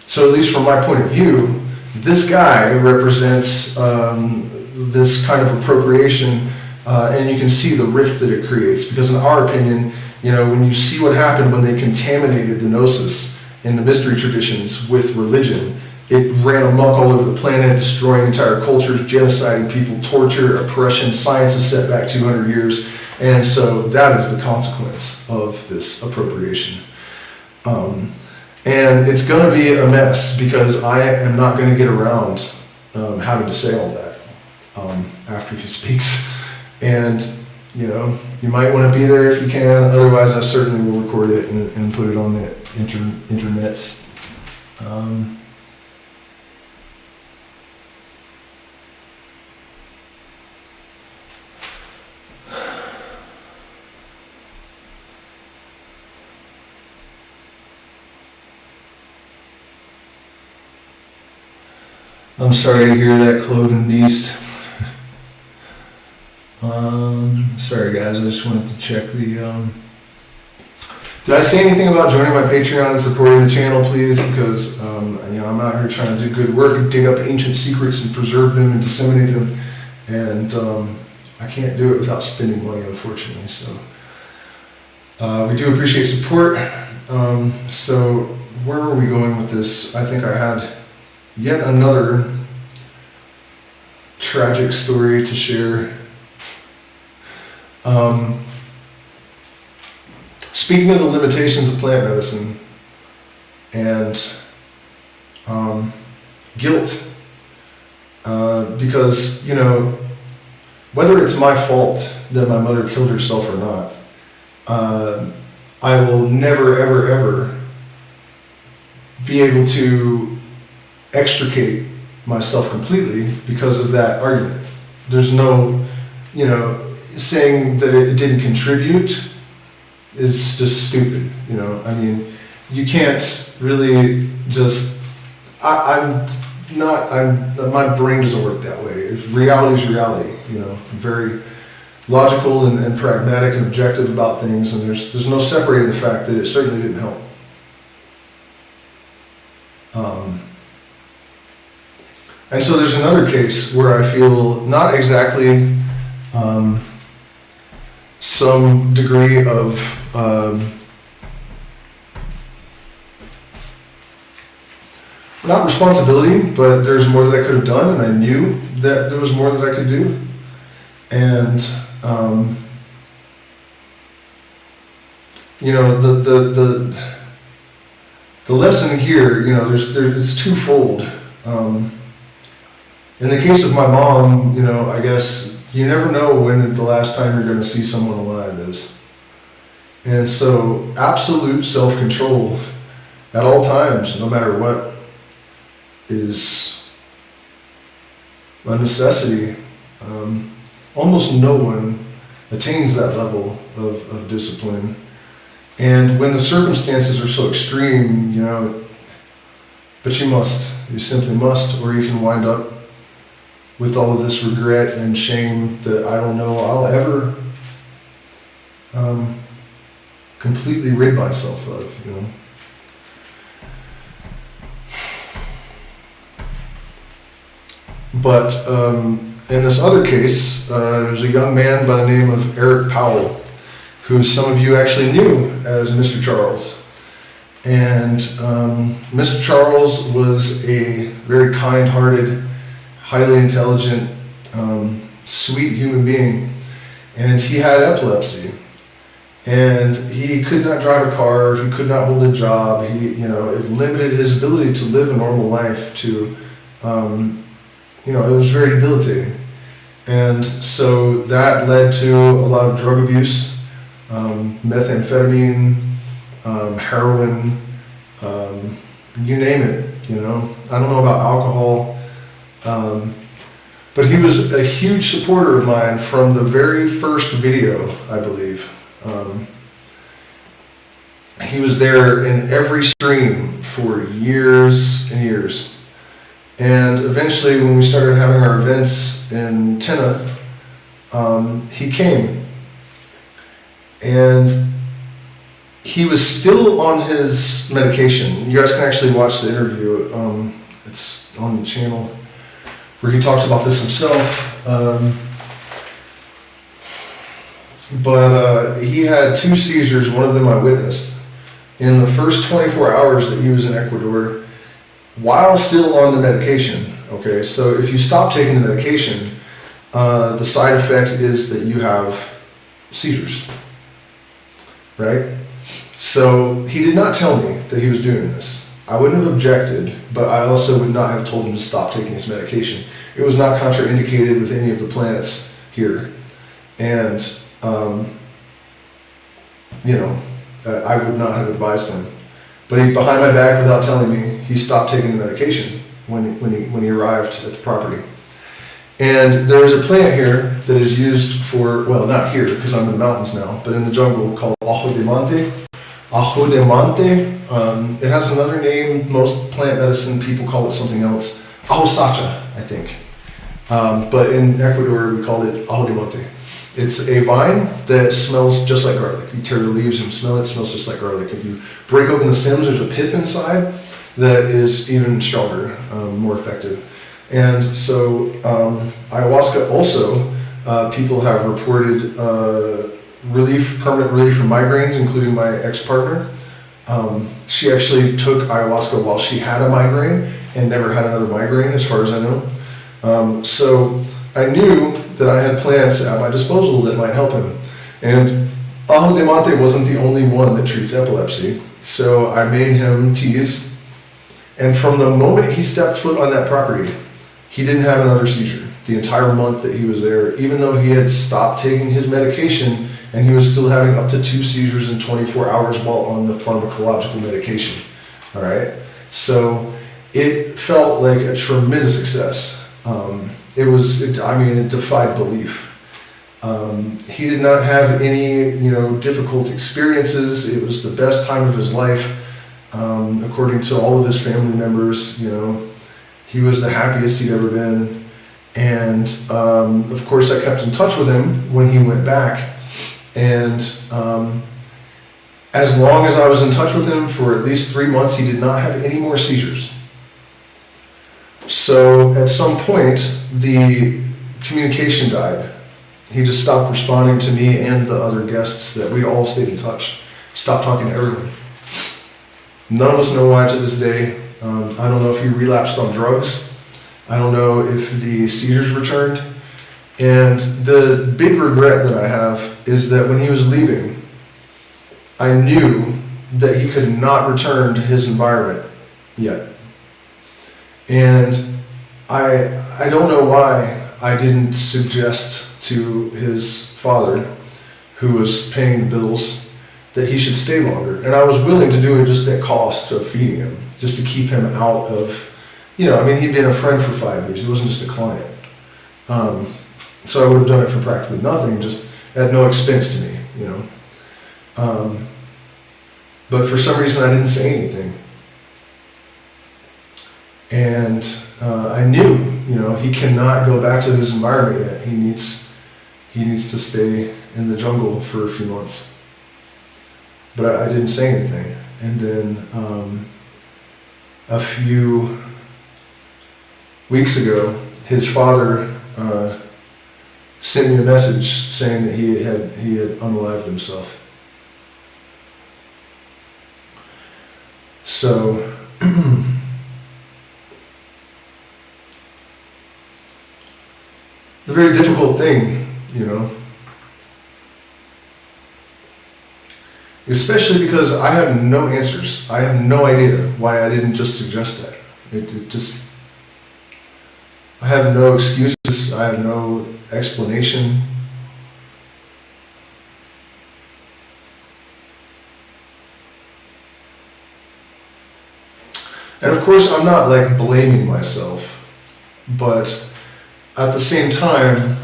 So at least from my point of view, this guy represents this kind of appropriation, and you can see the rift that it creates, because in our opinion, when you see what happened when they contaminated the gnosis in the mystery traditions with religion, it ran amok all over the planet, destroying entire cultures, genociding people, torture, oppression. Science is set back 200 years, and so that is the consequence of this appropriation. And it's going to be a mess, because I am not going to get around having to say all that after he speaks. And you might want to be there if you can. Otherwise, I certainly will record it and put it on the internets. I'm sorry to hear that, Cloven Beast. Sorry guys, I just wanted to check the, Did I say anything about joining my Patreon and supporting the channel, please? Because, I'm out here trying to do good work and dig up ancient secrets and preserve them and disseminate them. And I can't do it without spending money, unfortunately. So we do appreciate support. So where are we going with this? I think I had yet another tragic story to share. Speaking of the limitations of plant medicine and guilt, because, whether it's my fault that my mother killed herself or not, I will never, ever, ever be able to extricate myself completely because of that argument. There's no, saying that it didn't contribute is just stupid. You can't really just, my brain doesn't work that way. If reality is reality, I'm very logical and pragmatic and objective about things, and there's no separating the fact that it certainly didn't help. And so there's another case where I feel not exactly some degree of not responsibility, but there's more that I could have done, and I knew that there was more that I could do. And the lesson here, it's twofold. In the case of my mom, I guess you never know when the last time you're going to see someone alive is. And so absolute self-control at all times, no matter what, is a necessity. Almost no one attains that level of discipline. And when the circumstances are so extreme, but you simply must, or you can wind up with all of this regret and shame that I don't know I'll ever completely rid myself of, But in this other case, there's a young man by the name of Eric Powell, who some of you actually knew as Mr. Charles. And Mr. Charles was a very kind-hearted, highly intelligent, sweet human being. And he had epilepsy. And he could not drive a car, he could not hold a job, it limited his ability to live a normal life to, it was very debilitating. And so that led to a lot of drug abuse, methamphetamine, heroin, you name it, I don't know about alcohol, but he was a huge supporter of mine from the very first video, I believe. He was there in every stream for years and years. And eventually, when we started having our events in Tenna, he came. And he was still on his medication. You guys can actually watch the interview. It's on the channel where he talks about this himself. But he had 2 seizures, one of them I witnessed, in the first 24 hours that he was in Ecuador, while still on the medication. Okay, so if you stop taking the medication, the side effect is that you have seizures, right? So he did not tell me that he was doing this. I wouldn't have objected, but I also would not have told him to stop taking his medication. It was not contraindicated with any of the plants here. And, I would not have advised him. But he, behind my back, without telling me, he stopped taking the medication when he arrived at the property. And there is a plant here that is used for, well, not here because I'm in the mountains now, but in the jungle, called ajo de monte. Ajo de monte. It has another name. Most plant medicine people call it something else. Ajo sacha, I think. But in Ecuador, we call it ajo de monte. It's a vine that smells just like garlic. You tear the leaves and smell it, it smells just like garlic. If you break open the stems, there's a pith inside that is even stronger, more effective. And so ayahuasca also, people have reported permanent relief from migraines, including my ex-partner. She actually took ayahuasca while she had a migraine and never had another migraine, as far as I know. So I knew that I had plants at my disposal that might help him. And ajo de monte wasn't the only one that treats epilepsy. So I made him teas. And from the moment he stepped foot on that property, he didn't have another seizure the entire month that he was there, even though he had stopped taking his medication and he was still having up to 2 seizures in 24 hours while on the pharmacological medication. All right. So it felt like a tremendous success. It defied belief. He did not have any, difficult experiences. It was the best time of his life. According to all of his family members, he was the happiest he'd ever been. And, of course, I kept in touch with him when he went back. And as long as I was in touch with him for at least 3 months, he did not have any more seizures. So at some point, the communication died. He just stopped responding to me and the other guests that we all stayed in touch. Stopped talking to everyone. None of us know why to this day. I don't know if he relapsed on drugs. I don't know if the seizures returned. And the big regret that I have is that when he was leaving, I knew that he could not return to his environment yet. And I don't know why I didn't suggest to his father, who was paying the bills, that he should stay longer. And I was willing to do it just at cost of feeding him, just to keep him out of, he'd been a friend for 5 years. He wasn't just a client. So I would have done it for practically nothing, just at no expense to me, you know. But for some reason I didn't say anything. And I knew, you know, he cannot go back to his environment yet. He needs to stay in the jungle for a few months. But I didn't say anything. And then a few weeks ago, his father sent me a message saying that he had unalived himself. So it's a very difficult thing, you know. Especially because I have no answers. I have no idea why I didn't just suggest that. It just, I have no excuses. I have no explanation. And of course, I'm not like blaming myself, but at the same time,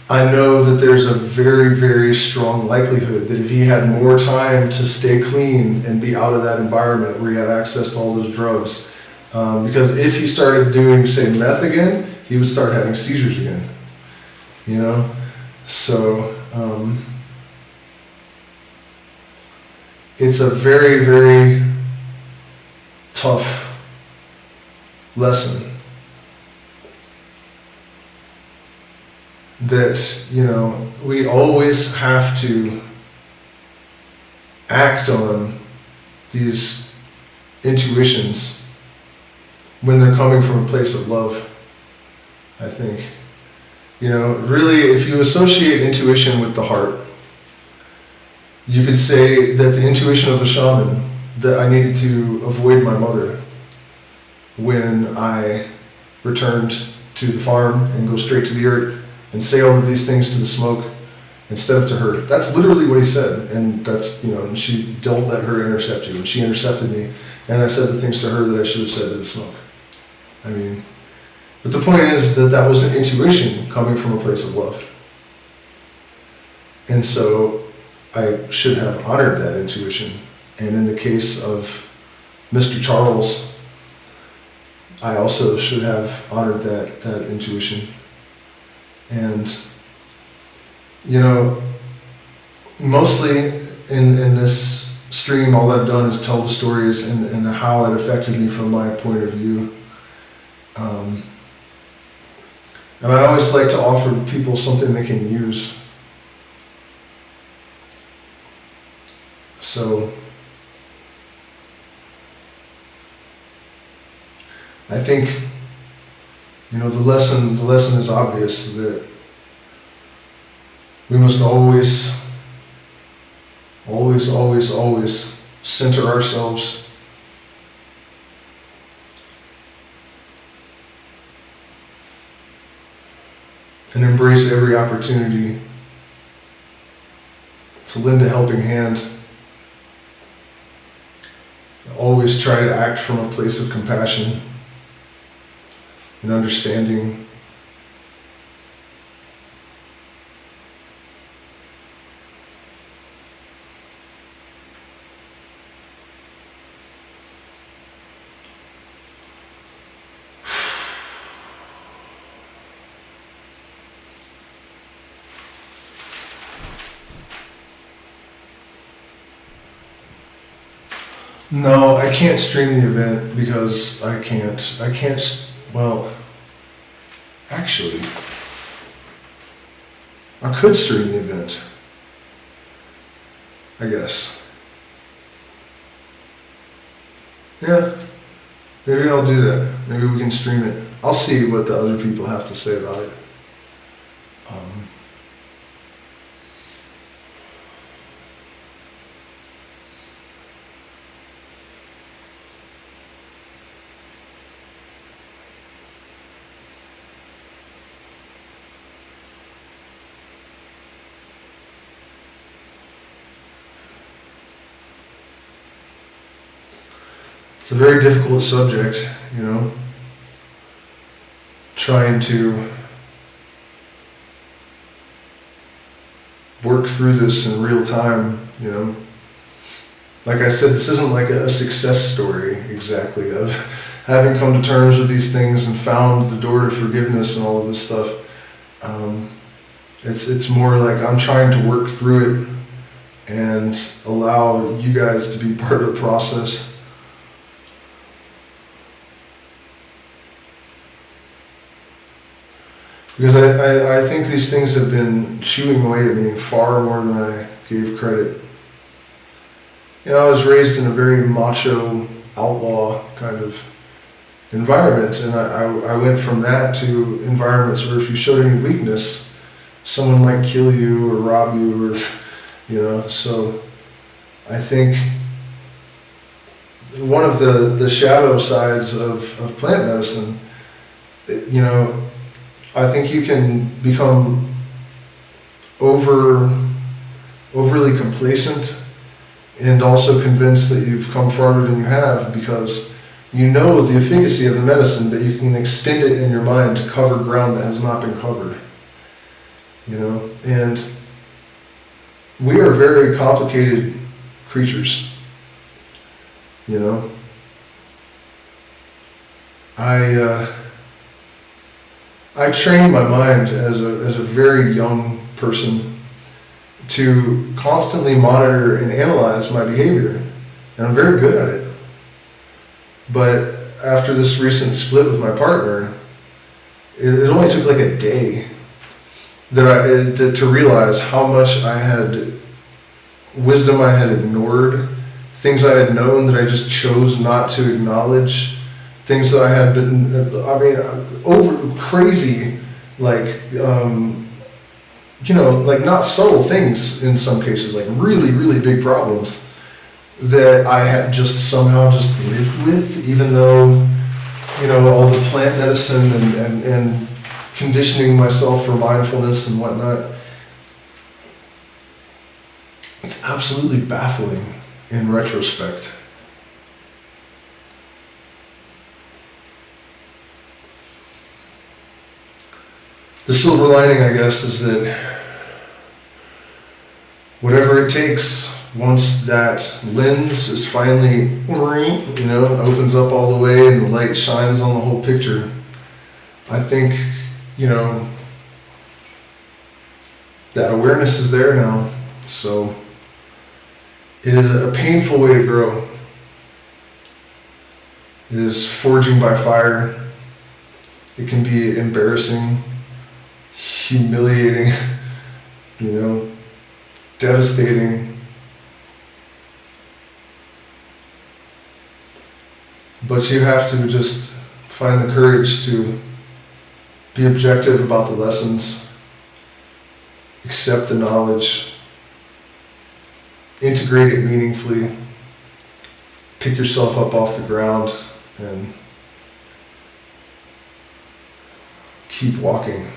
I know that there's a very, very strong likelihood that if he had more time to stay clean and be out of that environment where he had access to all those drugs, because if he started doing, say, meth again, he would start having seizures again, you know? So, it's a very, very tough lesson that, you know, we always have to act on these intuitions when they're coming from a place of love, I think. You know, really, if you associate intuition with the heart, you could say that the intuition of the shaman, that I needed to avoid my mother when I returned to the farm and go straight to the earth and say all of these things to the smoke instead of to her. That's literally what he said. And that's, you know, and she, don't let her intercept you. And she intercepted me. And I said the things to her that I should have said to the smoke. I mean, but the point is that that was an intuition coming from a place of love. And so I should have honored that intuition. And in the case of Mr. Charles, I also should have honored that intuition. And, you know, mostly in this stream, all I've done is tell the stories and how it affected me from my point of view. And I always like to offer people something they can use. So I think, you know, the lesson is obvious, that we must always center ourselves and embrace every opportunity to lend a helping hand. Always try to act from a place of compassion and understanding. No, I can't stream the event because I can't, well, actually, I could stream the event, I guess. Yeah, maybe I'll do that. Maybe we can stream it. I'll see what the other people have to say about it. It's a very difficult subject, you know, trying to work through this in real time, you know. Like I said, this isn't like a success story exactly of having come to terms with these things and found the door to forgiveness and all of this stuff. It's more like I'm trying to work through it and allow you guys to be part of the process. Because I think these things have been chewing away at me far more than I gave credit. You know, I was raised in a very macho, outlaw kind of environment, and I went from that to environments where if you showed any weakness, someone might kill you or rob you, or, you know. So I think one of the shadow sides of plant medicine, you know, I think you can become overly complacent and also convinced that you've come farther than you have, because you know the efficacy of the medicine, but you can extend it in your mind to cover ground that has not been covered. You know, and we are very complicated creatures. You know, I trained my mind as a very young person to constantly monitor and analyze my behavior, and I'm very good at it. But after this recent split with my partner, it only took like a day to realize how much I had wisdom I had ignored, things I had known that I just chose not to acknowledge, things that I had been, over crazy, like, you know, like not subtle things in some cases, like really, really big problems that I had just somehow just lived with, even though, you know, all the plant medicine and conditioning myself for mindfulness and whatnot. It's absolutely baffling in retrospect. The silver lining, I guess, is that whatever it takes, once that lens is finally, you know, opens up all the way and the light shines on the whole picture, I think, you know, that awareness is there now. So it is a painful way to grow. It is forging by fire. It can be embarrassing, humiliating, you know, devastating. But you have to just find the courage to be objective about the lessons, accept the knowledge, integrate it meaningfully, pick yourself up off the ground, and keep walking.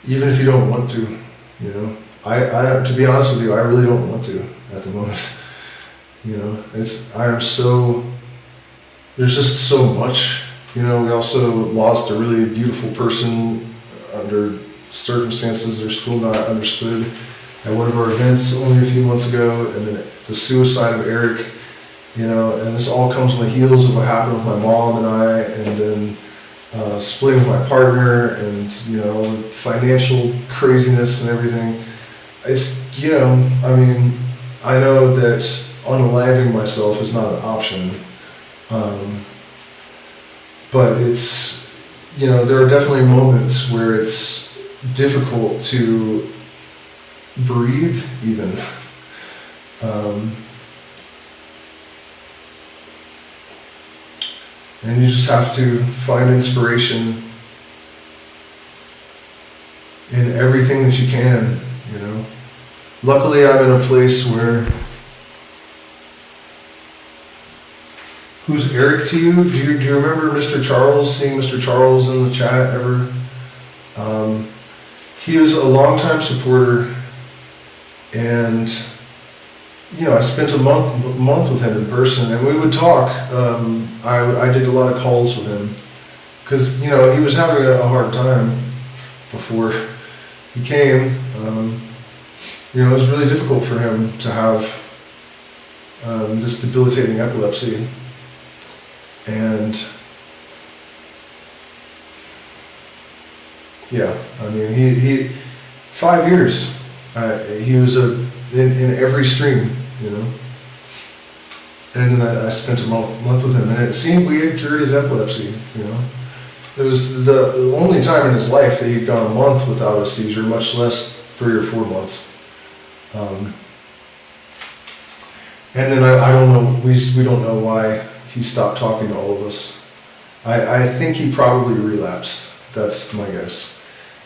Even if you don't want to, you know. I to be honest with you, I really don't want to at the moment. You know, there's just so much. You know, we also lost a really beautiful person under circumstances that are still not understood at one of our events only a few months ago, and then the suicide of Eric, you know, and this all comes on the heels of what happened with my mom and I, and then splitting with my partner, and, you know, financial craziness and everything. It's, you know, I mean, I know that unaliving myself is not an option, but it's, you know, there are definitely moments where it's difficult to breathe even. And you just have to find inspiration in everything that you can, you know. Luckily, I'm in a place where... Who's Eric to you? Do you remember Mr. Charles, seeing Mr. Charles in the chat ever? He was a longtime supporter, and I spent a month with him in person, and we would talk. I did a lot of calls with him because he was having a hard time before he came. It was really difficult for him to have this debilitating epilepsy, and he 5 years. He was in every stream, and then I spent a month with him, and it seemed we had cured his epilepsy. It was the only time in his life that he'd gone a month without a seizure, much less 3 or 4 months. And then I don't know, we don't know why he stopped talking to all of us. I think he probably relapsed. That's my guess.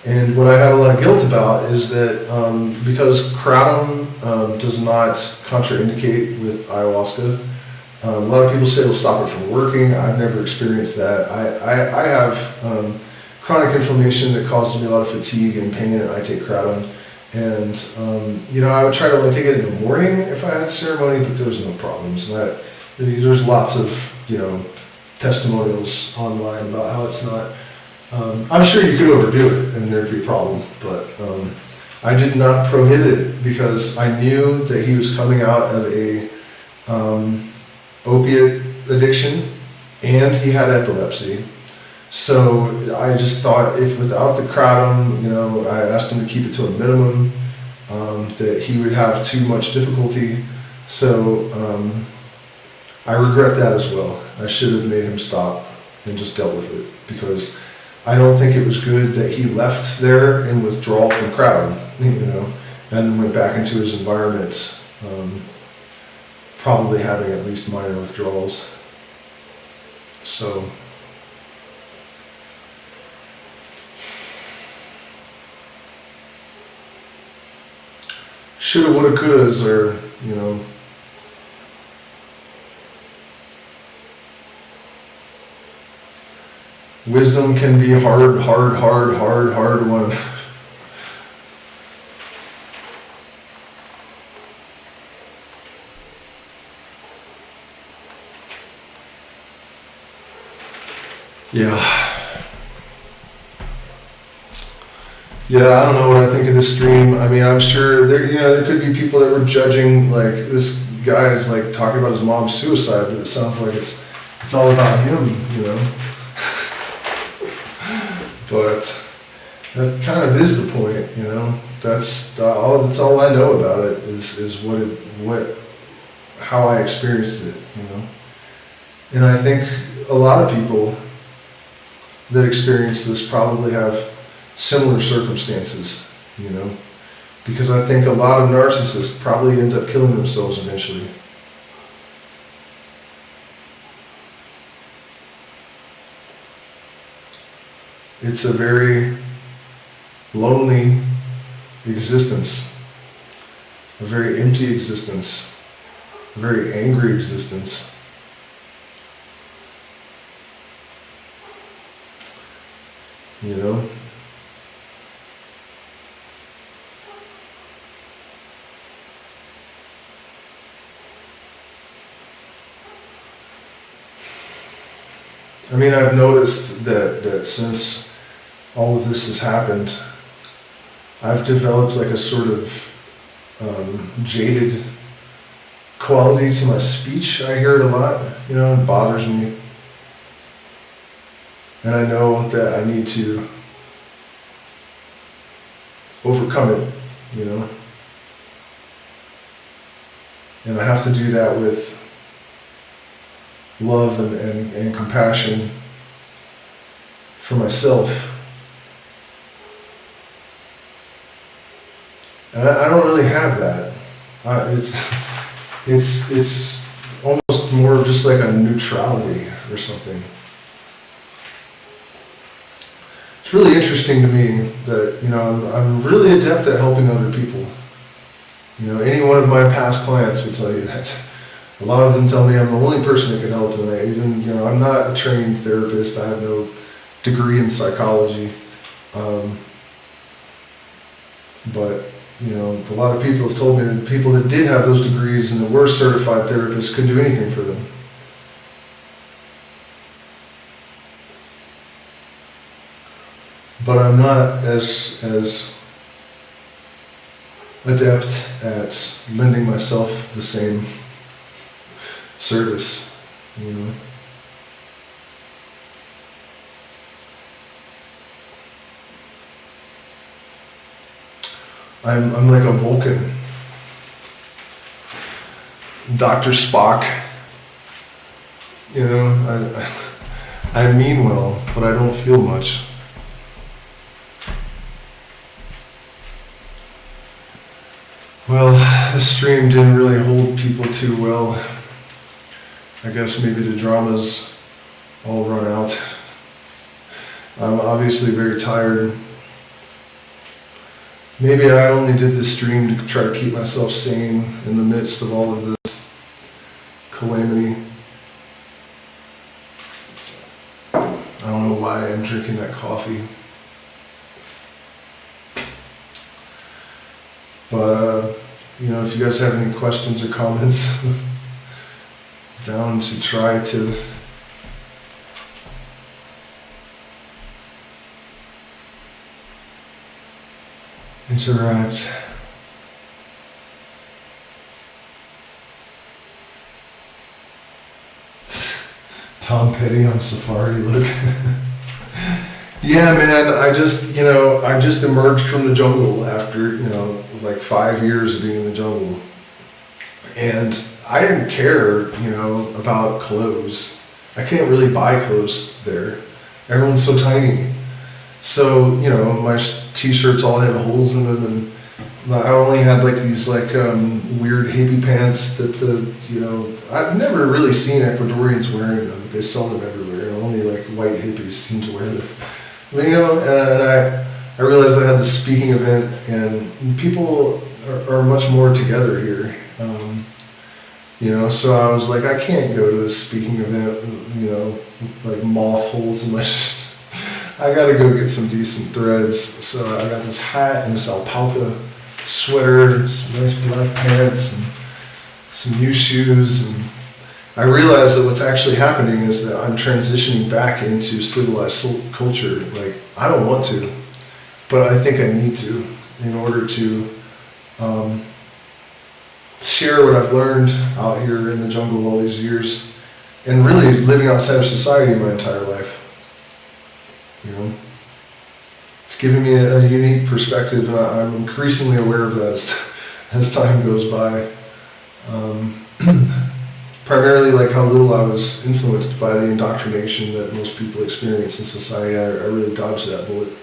And what I have a lot of guilt about is that because kratom does not contraindicate with ayahuasca, a lot of people say it'll stop it from working. I've never experienced that. I have chronic inflammation that causes me a lot of fatigue and pain, and I take kratom. And I would try to only take it in the morning if I had ceremony, but there was no problems. There's lots of testimonials online about how it's not. I'm sure you could overdo it and there'd be a problem, but I did not prohibit it because I knew that he was coming out of a opiate addiction and he had epilepsy. So I just thought if without the kratom, I asked him to keep it to a minimum, that he would have too much difficulty. So I regret that as well. I should have made him stop and just dealt with it because I don't think it was good that he left there in withdrawal from kratom, and then went back into his environment, probably having at least minor withdrawals. So, shoulda, woulda, couldas, or wisdom can be a hard one. Yeah, I don't know what I think of this stream. I mean, I'm sure there could be people that were judging, like, this guy's like talking about his mom's suicide, but it sounds like it's all about him, But that kind of is the point, That's all I know about it is how I experienced it, And I think a lot of people that experience this probably have similar circumstances, because I think a lot of narcissists probably end up killing themselves eventually. It's a very lonely existence, a very empty existence, a very angry existence. I mean, I've noticed that since all of this has happened, I've developed like a sort of jaded quality to my speech. I hear it a lot, it bothers me. And I know that I need to overcome it, And I have to do that with love and compassion for myself. And I don't really have that. It's almost more of just like a neutrality or something. It's really interesting to me that, I'm really adept at helping other people. Any one of my past clients would tell you that. A lot of them tell me I'm the only person that can help them. I'm not a trained therapist. I have no degree in psychology. But, a lot of people have told me that people that did have those degrees and that were certified therapists couldn't do anything for them. But I'm not as adept at lending myself the same service, I'm like a Vulcan. Dr. Spock. I mean well, but I don't feel much. Well, the stream didn't really hold people too well. I guess maybe the drama's all run out. I'm obviously very tired. Maybe I only did this stream to try to keep myself sane in the midst of all of this calamity. I don't know why I'm drinking that coffee. But, if you guys have any questions or comments, down to try to interact. Tom Petty on Safari, look. Yeah, man, I just emerged from the jungle after, like 5 years of being in the jungle. And I didn't care, about clothes. I can't really buy clothes there. Everyone's so tiny. So, my t-shirts all had holes in them, and I only had like these weird hippie pants that I've never really seen Ecuadorians wearing them, but they sell them everywhere. Only like white hippies seem to wear them. But, and I realized I had this speaking event, and people are much more together here. So I was like, I can't go to this speaking event, like moth holes in my I gotta go get some decent threads. So I got this hat and this alpaca sweater, some nice black pants, and some new shoes. And I realized that what's actually happening is that I'm transitioning back into civilized culture. Like, I don't want to, but I think I need to in order to share what I've learned out here in the jungle all these years, and really living outside of society my entire life. It's giving me a unique perspective, and I'm increasingly aware of that as time goes by. Primarily like how little I was influenced by the indoctrination that most people experience in society. I really dodged that bullet.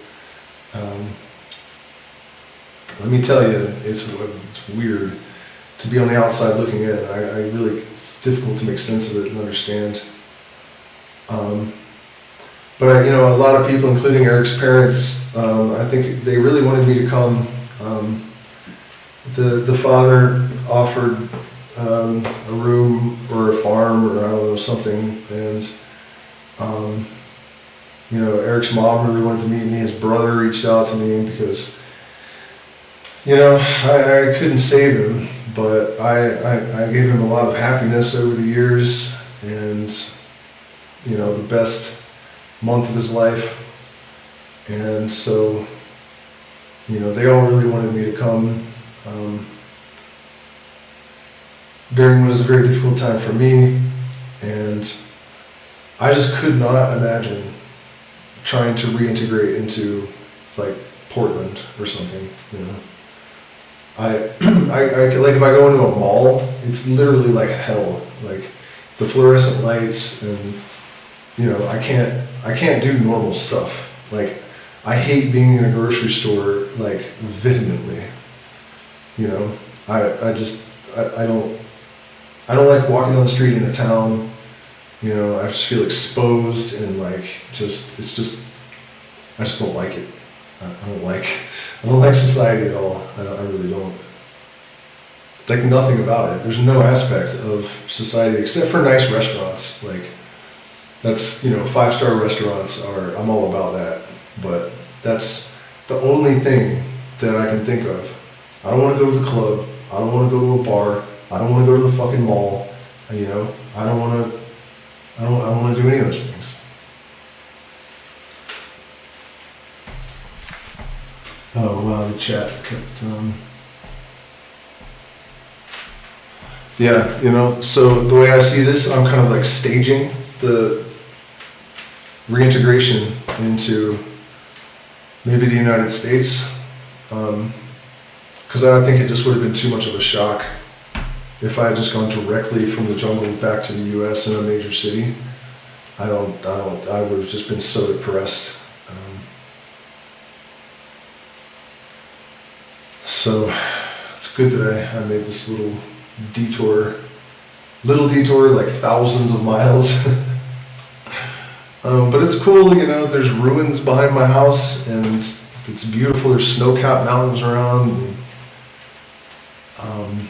Let me tell you, it's weird to be on the outside looking in. It's difficult to make sense of it and understand. But a lot of people, including Eric's parents, I think they really wanted me to come. The father offered a room or a farm or I don't know, something, and Eric's mom really wanted to meet me. His brother reached out to me because I couldn't save him, but I gave him a lot of happiness over the years, and the best month of his life. And so they all really wanted me to come during what was a very difficult time for me, and I just could not imagine trying to reintegrate into like Portland or something. I like if I go into a mall, it's literally like hell. Like the fluorescent lights, and I can't do normal stuff. Like I hate being in a grocery store like vehemently. I don't like walking down the street in a town. I just feel exposed and I just don't like it. I don't like society at all. I really don't. Like nothing about it. There's no aspect of society except for nice restaurants. Like that's 5-star restaurants I'm all about that. But that's the only thing that I can think of I don't want to go to the club. I don't want to go to a bar. I don't want to go to the fucking mall. You know, I don't want to do any of those things. Oh wow, the chat kept. Yeah, you know. So the way I see this, I'm kind of like staging the reintegration into maybe the United States, because I think it just would have been too much of a shock if I had just gone directly from the jungle back to the U.S. in a major city. I would have just been so depressed. So it's good that I made this little detour, like thousands of miles. But it's cool, you know, there's ruins behind my house and it's beautiful. There's snow-capped mountains around. And,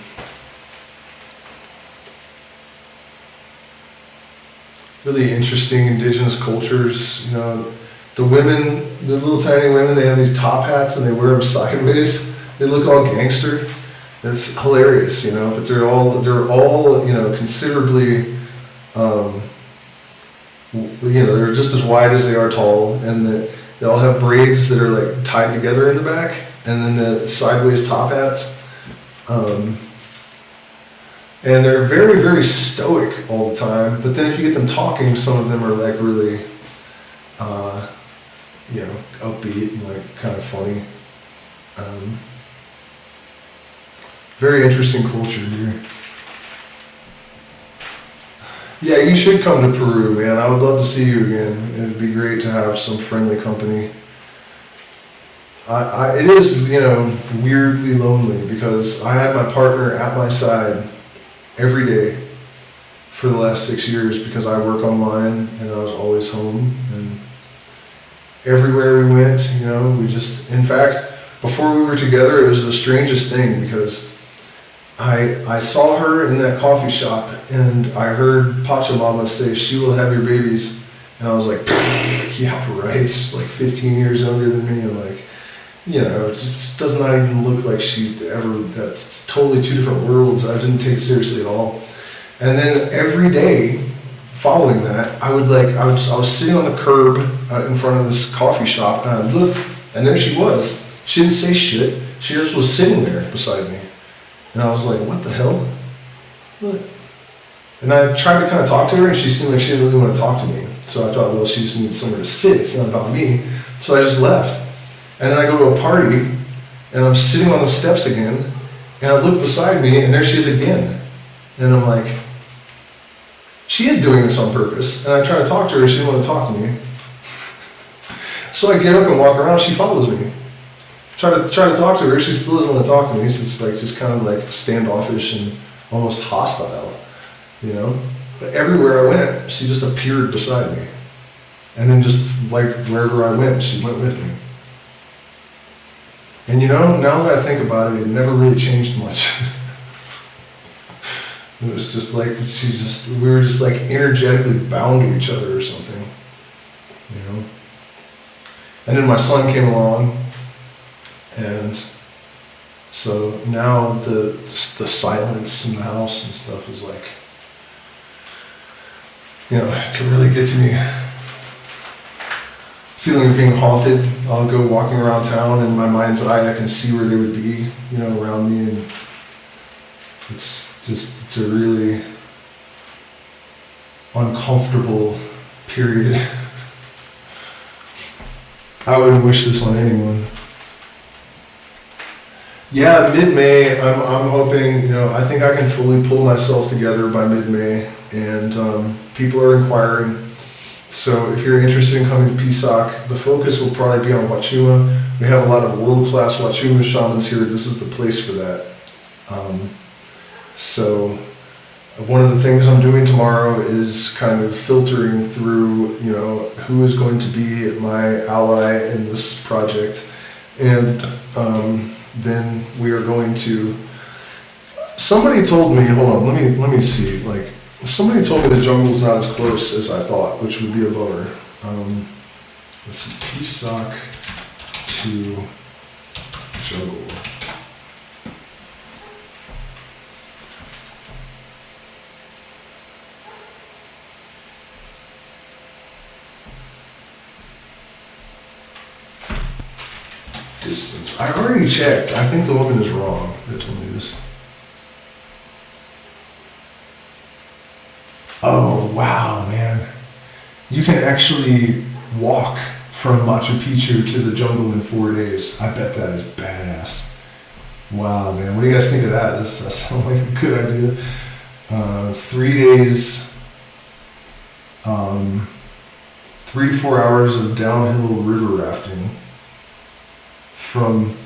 really interesting indigenous cultures, you know. The women, the little tiny women, they have these top hats and they wear them sideways. They look all gangster. It's hilarious, you know, but they're all, you know, considerably, you know, they're just as wide as they are tall, and they all have braids that are like tied together in the back, and then the sideways top hats. And they're very, very stoic all the time, but then if you get them talking, some of them are like really, you know, upbeat and like kind of funny. Very interesting culture here. Yeah, you should come to Peru, man. I would love to see you again. It'd be great to have some friendly company. It is, you know, weirdly lonely because I had my partner at my side every day for the last 6 years because I work online and I was always home, and everywhere we went, you know, we just, in fact, before we were together, it was the strangest thing because I saw her in that coffee shop and I heard Pachamama say, "She will have your babies." And I was like, yeah, right. She's like 15 years younger than me. And like, you know, it just does not even look like she ever, that's totally two different worlds. I didn't take it seriously at all. And then every day following that, I was sitting on the curb in front of this coffee shop and I looked and there she was. She didn't say shit. She just was sitting there beside me. And I was like, what the hell? What? And I tried to kind of talk to her and she seemed like she didn't really want to talk to me. So I thought, well, she just needs somewhere to sit. It's not about me. So I just left. And then I go to a party and I'm sitting on the steps again and I look beside me and there she is again. And I'm like, she is doing this on purpose. And I try to talk to her, she didn't want to talk to me. So I get up and walk around, she follows me. Try to talk to her, she still doesn't want to talk to me. She's like just kind of like standoffish and almost hostile, you know? But everywhere I went, she just appeared beside me. And then just like wherever I went, she went with me. And you know, now that I think about it, it never really changed much. It was just like, we were just like energetically bound to each other or something, you know? And then my son came along, and so now the silence in the house and stuff is like, you know, it can really get to me. Feeling of being haunted. I'll go walking around town and in my mind's eye I can see where they would be, you know, around me, and it's a really uncomfortable period. I wouldn't wish this on anyone. Yeah, mid-May, I'm hoping, you know, I think I can fully pull myself together by mid-May, and people are inquiring. So if you're interested in coming to PSOC, the focus will probably be on Wachuma. We have a lot of world-class Wachuma shamans here. This is the place for that. So one of the things I'm doing tomorrow is kind of filtering through, you know, who is going to be my ally in this project. And then we are going to, somebody told me, hold on, let me see, like, somebody told me the jungle's not as close as I thought, which would be a bummer. Let's see, PSOC to jungle. I already checked. I think the woman is wrong that told me this. Oh, wow, man. You can actually walk from Machu Picchu to the jungle in 4 days. I bet that is badass. Wow, man. What do you guys think of that? Does that sound like a good idea? 3 days, 3 to 4 hours of downhill river rafting from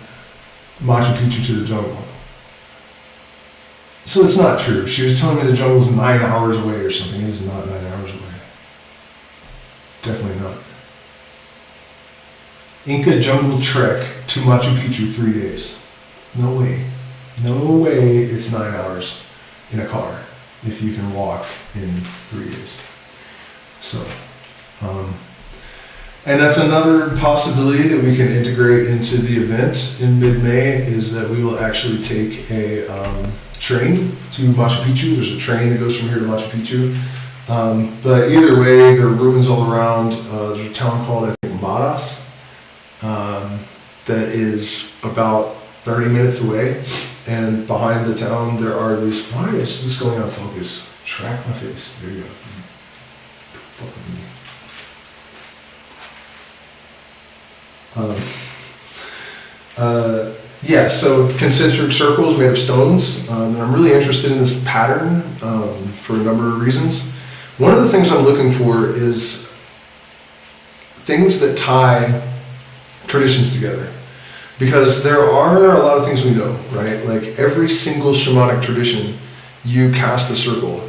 Machu Picchu to the jungle. So it's not true. She was telling me the jungle's 9 hours away or something. It is not 9 hours away. Definitely not. Inca jungle trek to Machu Picchu, 3 days. No way. No way it's 9 hours in a car if you can walk in 3 days. So, and that's another possibility that we can integrate into the event in mid-May, is that we will actually take a train to Machu Picchu. There's a train that goes from here to Machu Picchu. But either way, there are ruins all around. There's a town called, I think, Maras, that is about 30 minutes away. And behind the town, there are these, why is this going on focus? Track my face. There you go. Fuck with me. Yeah, so concentric circles made of stones. And I'm really interested in this pattern for a number of reasons. One of the things I'm looking for is things that tie traditions together. Because there are a lot of things we know, right? Like every single shamanic tradition, you cast a circle.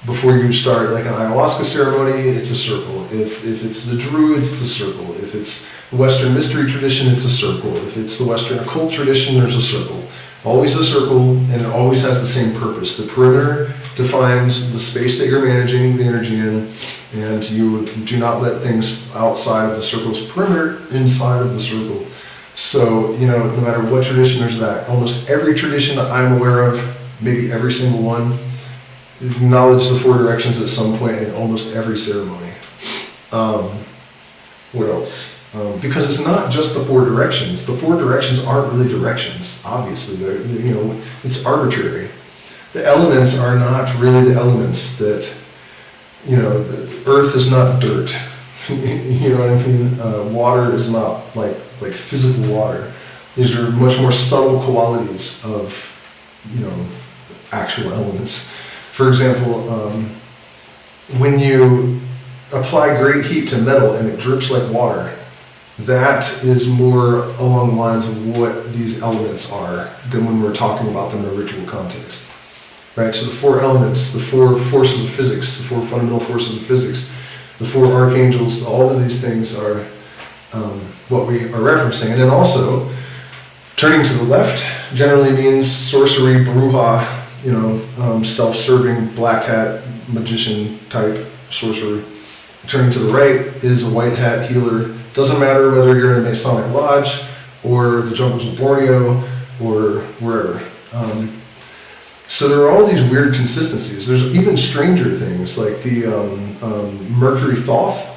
Before you start like an ayahuasca ceremony, it's a circle. If it's the druids, it's a circle. If it's the Western mystery tradition, it's a circle. If it's the Western occult tradition, there's a circle. Always a circle, and it always has the same purpose. The perimeter defines the space that you're managing the energy in, and you do not let things outside of the circle's perimeter inside of the circle. So, no matter what tradition, there's that. Almost every tradition that I'm aware of, maybe every single one, acknowledge the 4 directions at some point in almost every ceremony. What else? Because it's not just the 4 directions. The 4 directions aren't really directions, obviously. It's arbitrary. The elements are not really the elements that, the earth is not dirt. You know what I mean? Water is not like physical water. These are much more subtle qualities of, actual elements. For example, when you apply great heat to metal and it drips like water, that is more along the lines of what these elements are than when we're talking about them in a ritual context. Right? So the 4 elements, the 4 forces of physics, the 4 fundamental forces of physics, the 4 archangels, all of these things are what we are referencing. And then also, turning to the left generally means sorcery, bruja, self-serving, black hat, magician type sorcery. Turning to the right is a white hat healer. Doesn't matter whether you're in a Masonic lodge or the jungles of Borneo or wherever. So there are all these weird consistencies. There's even stranger things, like the Mercury Thoth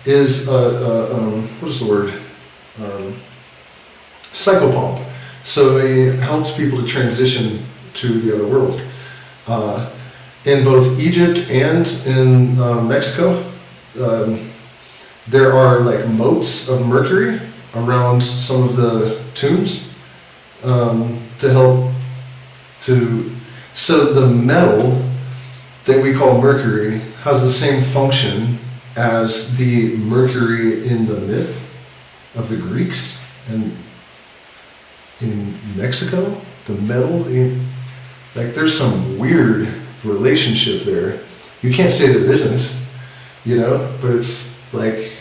is what is the word? Psychopomp. So it helps people to transition to the other world. In both Egypt and in Mexico, there are like motes of mercury around some of the tombs to help to. So the metal that we call mercury has the same function as the mercury in the myth of the Greeks and in Mexico. The metal, there's some weird relationship there. You can't say there isn't, but it's like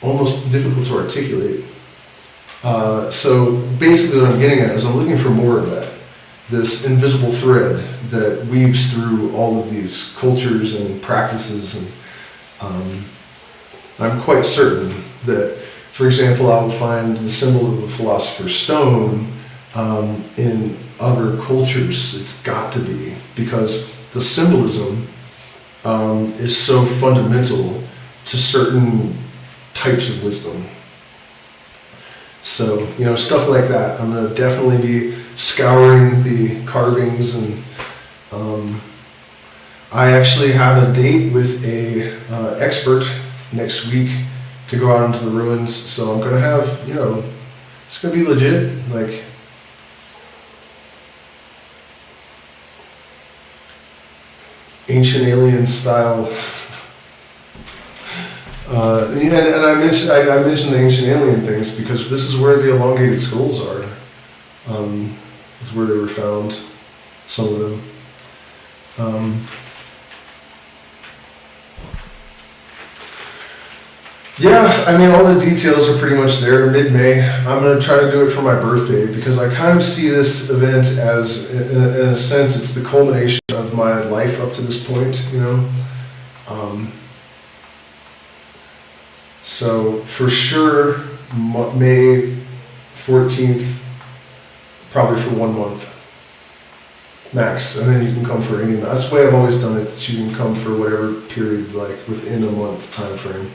almost difficult to articulate. So basically what I'm getting at is I'm looking for more of that. This invisible thread that weaves through all of these cultures and practices. And I'm quite certain that, for example, I will find the symbol of the Philosopher's Stone in other cultures. It's got to be, because the symbolism is so fundamental to certain types of wisdom. So, stuff like that. I'm going to definitely be scouring the carvings, and I actually have a date with a expert next week to go out into the ruins. So I'm going to have, it's going to be legit, like ancient alien style. And I mentioned the ancient alien things because this is where the elongated skulls are. Is where they were found, some of them. Yeah, I mean, all the details are pretty much there. Mid-May, I'm going to try to do it for my birthday because I kind of see this event as, in a sense, it's the culmination of my life up to this point, So for sure, May 14th, probably for 1 month max, and then you can come for any. That's the way I've always done it. That you can come for whatever period, like within a month time frame.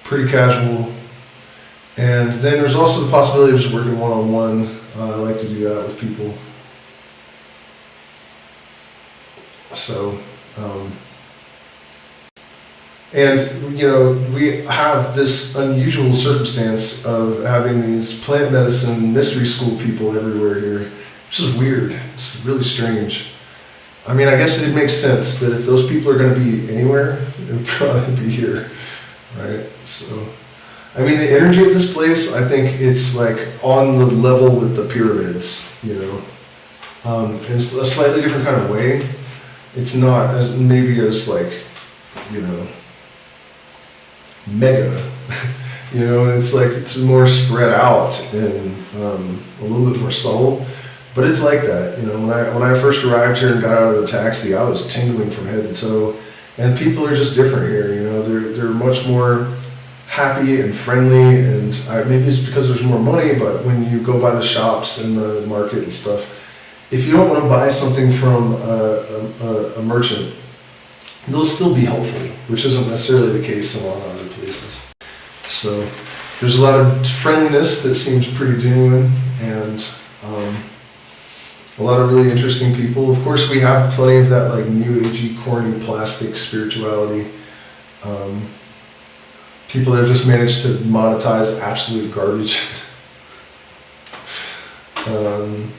Pretty casual, and then there's also the possibility of just working one-on-one. I like to do that with people. So. And, we have this unusual circumstance of having these plant medicine mystery school people everywhere here, which is weird. It's really strange. I mean, I guess it makes sense that if those people are going to be anywhere, it would probably be here, right? So, I mean, the energy of this place, I think it's like on the level with the pyramids, in a slightly different kind of way. It's not as maybe as like, mega, it's like it's more spread out and a little bit more subtle, but it's like that. When I first arrived here and got out of the taxi, I was tingling from head to toe, and people are just different here. They're much more happy and friendly, and maybe it's because there's more money, but when you go by the shops and the market and stuff, if you don't want to buy something from a merchant, they'll still be helpful, which isn't necessarily the case in a lot of other places. So there's a lot of friendliness that seems pretty genuine, and a lot of really interesting people. Of course, we have plenty of that like new agey, corny, plastic spirituality. People that have just managed to monetize absolute garbage. And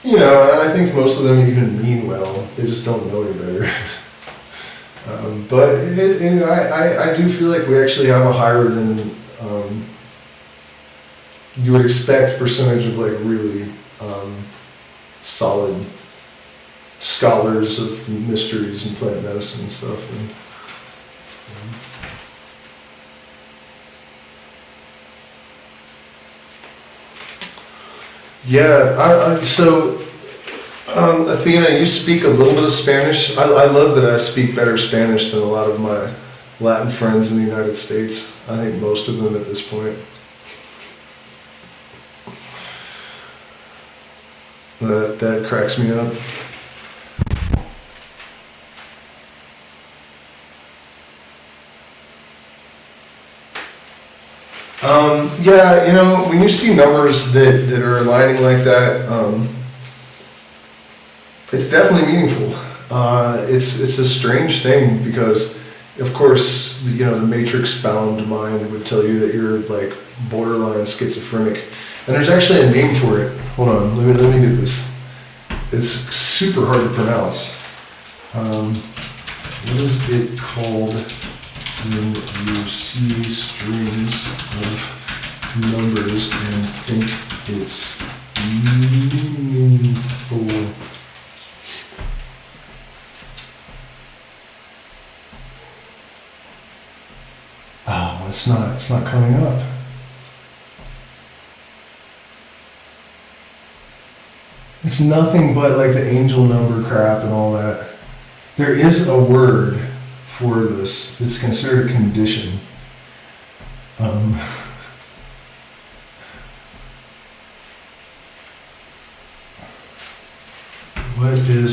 I think most of them even mean well. They just don't know any better. But I do feel like we actually have a higher than you would expect percentage of like really solid scholars of mysteries and plant medicine and stuff. And, so Athena, you speak a little bit of Spanish. I love that I speak better Spanish than a lot of my Latin friends in the United States. I think most of them at this point. That cracks me up. When you see numbers that are aligning like that, it's definitely meaningful. It's a strange thing because, of course, the matrix-bound mind would tell you that you're like borderline schizophrenic, and there's actually a name for it. Hold on, let me get this. It's super hard to pronounce. What is it called when you see strings of numbers and think it's meaningful? Oh, it's not coming up. It's nothing but like the angel number crap and all that. There is a word for this. It's considered a condition.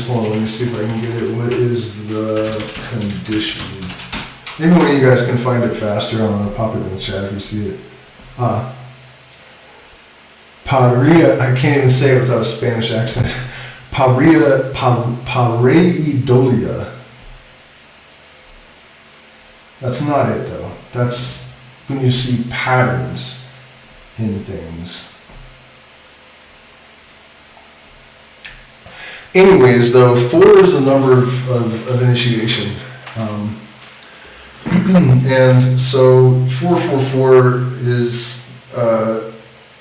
Hold on, let me see if I can get it. What is the condition? Maybe one of you guys can find it faster. I don't know, pop it in the chat if you see it. Pareidolia, I can't even say it without a Spanish accent. Pareidolia. That's not it though. That's when you see patterns in things. Anyways, though, 4 is the number of initiation. And so 444 is,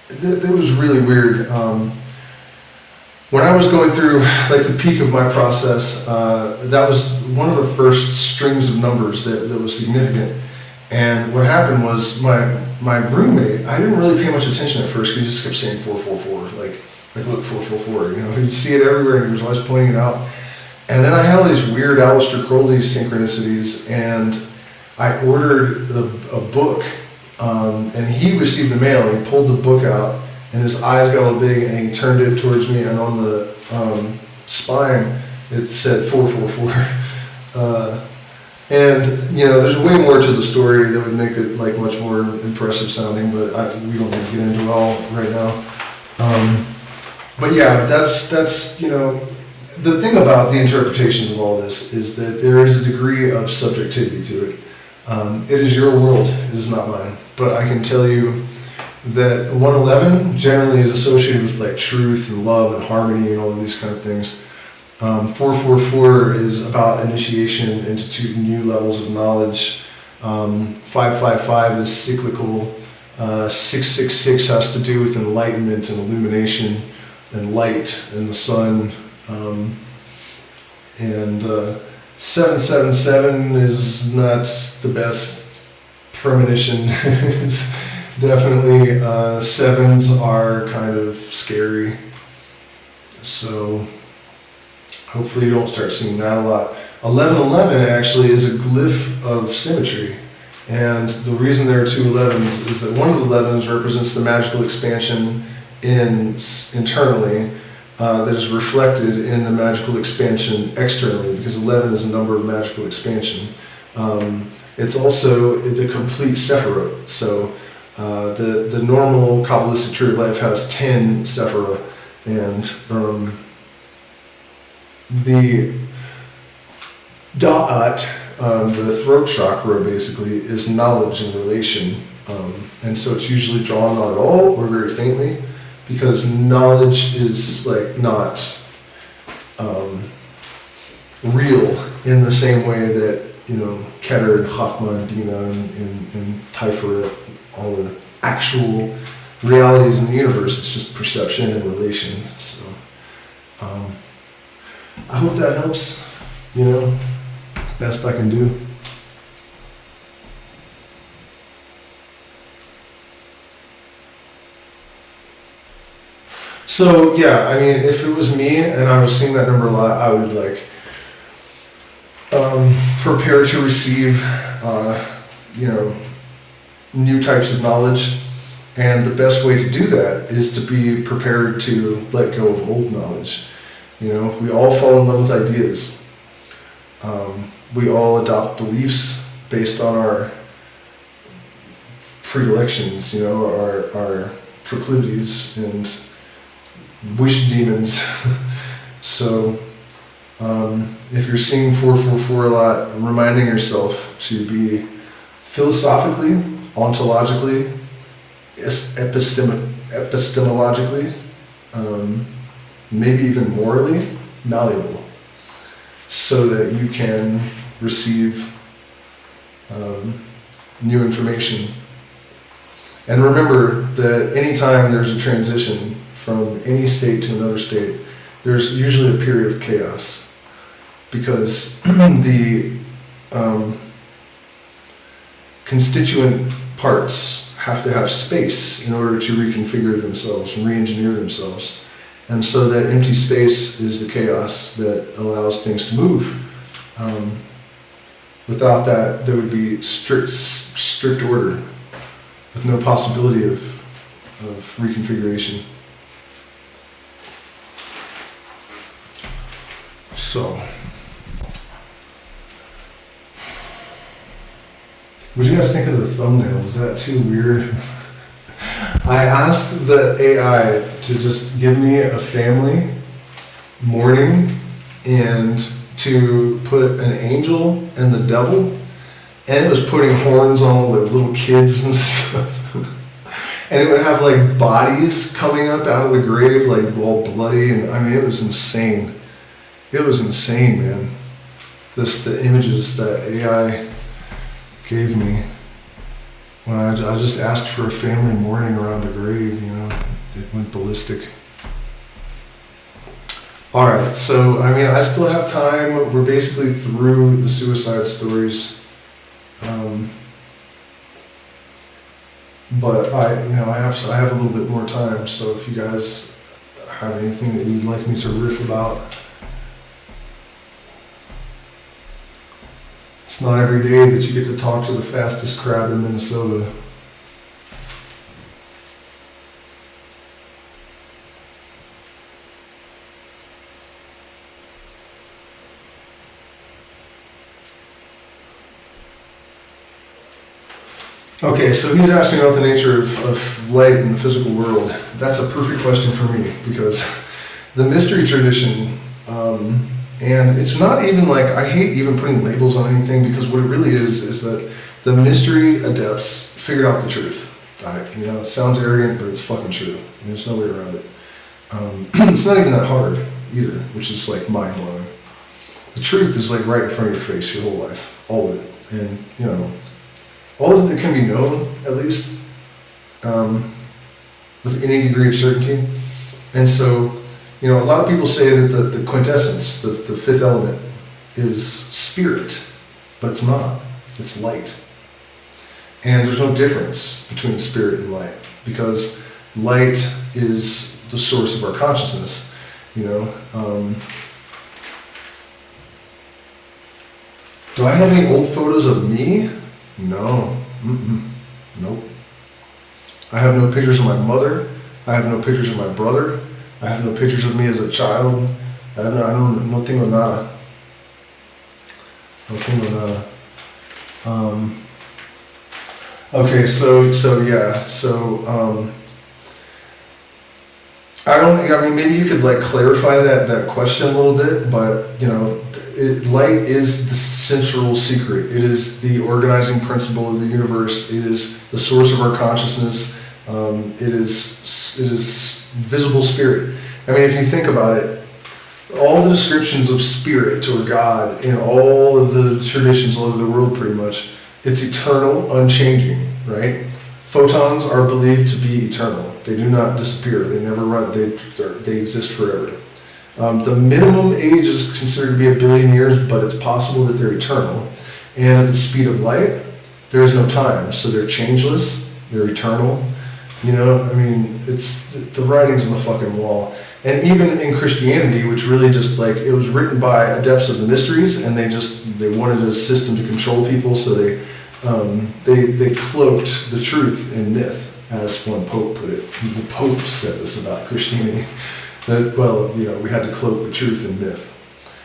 it was really weird. When I was going through like the peak of my process, that was one of the first strings of numbers that was significant. And what happened was my roommate, I didn't really pay much attention at first because he just kept saying 444, like look, 444, you know, he'd see it everywhere and he was always pointing it out. And then I had all these weird Aleister Crowley synchronicities, and I ordered a book, and he received the mail, and he pulled the book out, and his eyes got all big, and he turned it towards me, and on the spine, it said 444. And, you know, there's way more to the story that would make it, like, much more impressive sounding, but we don't need to get into it all right now. But yeah, that's, you know, the thing about the interpretations of all this is that there is a degree of subjectivity to it. It is your world, it is not mine. But I can tell you that 111 generally is associated with like truth and love and harmony and all of these kind of things. 444 is about initiation into 2 new levels of knowledge. 555 is cyclical. 666 has to do with enlightenment and illumination and light and the sun. And 777 is not the best premonition. It's definitely, 7s are kind of scary. So hopefully you don't start seeing that a lot. 1111 actually is a glyph of symmetry. And the reason there are 2 11s is that one of the 11s represents the magical expansion internally, that is reflected in the magical expansion externally, because 11 is a number of magical expansion. It's also the complete Sephirot. So the normal Kabbalistic tree of life has 10 Sephirot, and the doit, the throat chakra, basically is knowledge and relation. And so it's usually drawn not at all or very faintly, because knowledge is like not real in the same way that, you know, Keter and Chachma and Bina and Tiferet, all the actual realities in the universe. It's just perception and relation. So I hope that helps, you know, best I can do. So yeah, I mean, if it was me and I was seeing that number a lot, I would like prepare to receive, you know, new types of knowledge, and the best way to do that is to be prepared to let go of old knowledge. You know, we all fall in love with ideas. We all adopt beliefs based on our predilections, you know, our proclivities and wish demons. So if you're seeing 444 a lot, reminding yourself to be philosophically, ontologically, epistemologically, maybe even morally malleable, so that you can receive new information. And remember that anytime there's a transition from any state to another state, there's usually a period of chaos, because the constituent parts have to have space in order to reconfigure themselves and re-engineer themselves. And so that empty space is the chaos that allows things to move. Without that, there would be strict order with no possibility of reconfiguration. So What do you guys think of the thumbnail? Was that too weird? I asked the AI to just give me a family morning and to put an angel and the devil, and it was putting horns on all the little kids and stuff. And it would have like bodies coming up out of the grave, like all bloody, and I mean, it was insane. It was insane, man. The images that AI gave me when I just asked for a family mourning around a grave, it went ballistic. All right, so I mean, I still have time. We're basically through the suicide stories. But I have a little bit more time, so if you guys have anything that you'd like me to riff about. It's not every day that you get to talk to the fastest crab in Minnesota. Okay, so he's asking about the nature of light in the physical world. That's a perfect question for me, because the mystery tradition, and it's not even like, I hate even putting labels on anything, because what it really is that the mystery adepts figured out the truth. It sounds arrogant, but it's fucking true. There's no way around it. It's not even that hard either, which is like mind-blowing. The truth is like right in front of your face your whole life, all of it. And, all of it that can be known, at least, with any degree of certainty. And so, a lot of people say that the quintessence, the fifth element, is spirit, but it's not. It's light. And there's no difference between spirit and light, because light is the source of our consciousness, Do I have any old photos of me? No. Nope. I have no pictures of my mother. I have no pictures of my brother. I have no pictures of me as a child. I don't, no tengo nada. No tengo nada. Okay, maybe you could like clarify that question a little bit, but light is the central secret. It is the organizing principle of the universe. It is the source of our consciousness. It is visible spirit. I mean, if you think about it, all the descriptions of spirit or God in all of the traditions all over the world, pretty much, it's eternal, unchanging, right? Photons are believed to be eternal. They do not disappear. They never run. They exist forever. The minimum age is considered to be 1 billion years, but it's possible that they're eternal. And at the speed of light, there is no time, so they're changeless. They're eternal. It's the writing's on the fucking wall. And even in Christianity, which really just like, it was written by adepts of the mysteries, and they wanted a system to control people, so they cloaked the truth in myth, as one pope put it. The pope said this about Christianity, that, we had to cloak the truth in myth.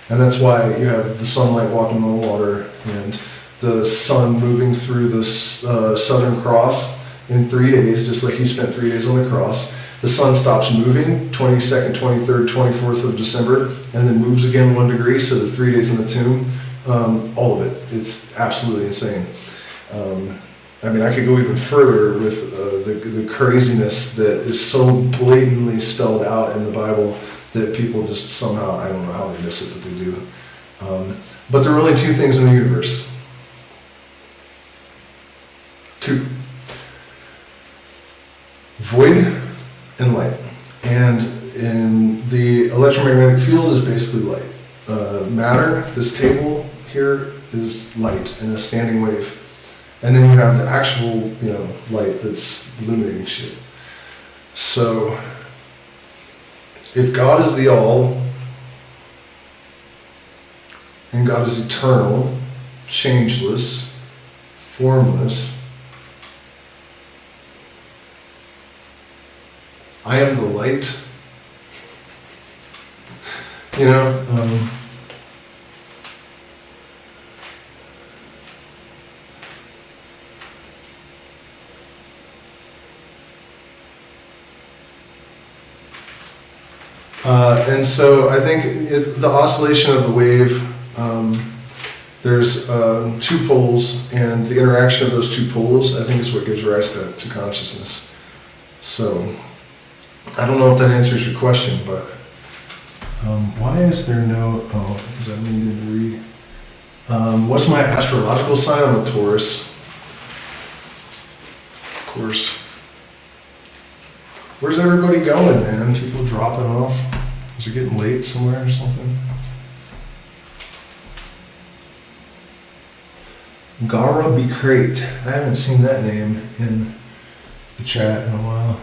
And that's why you have the sunlight walking on the water, and the sun moving through the Southern Cross in 3 days, just like he spent 3 days on the cross. The sun stops moving 22nd, 23rd, 24th of December, and then moves again 1 degree, so the 3 days in the tomb, all of it. It's absolutely insane. I could go even further with the craziness that is so blatantly spelled out in the Bible that people just somehow, I don't know how they miss it, but they do. But there are only two things in the universe. Two. Void and light. And in the electromagnetic field is basically light. Matter, this table here, is light in a standing wave. And then you have the actual, light that's illuminating shit. So, if God is the all, and God is eternal, changeless, formless, I am the light. And so I think the oscillation of the wave, there's two poles, and the interaction of those two poles, I think, is what gives rise to consciousness. So I don't know if that answers your question, but why is there no, does that mean to read? What's my astrological sign? I'm a Taurus. Of course. Where's everybody going, man? People dropping off? Is it getting late somewhere or something? Gara Bikrait. I haven't seen that name in the chat in a while.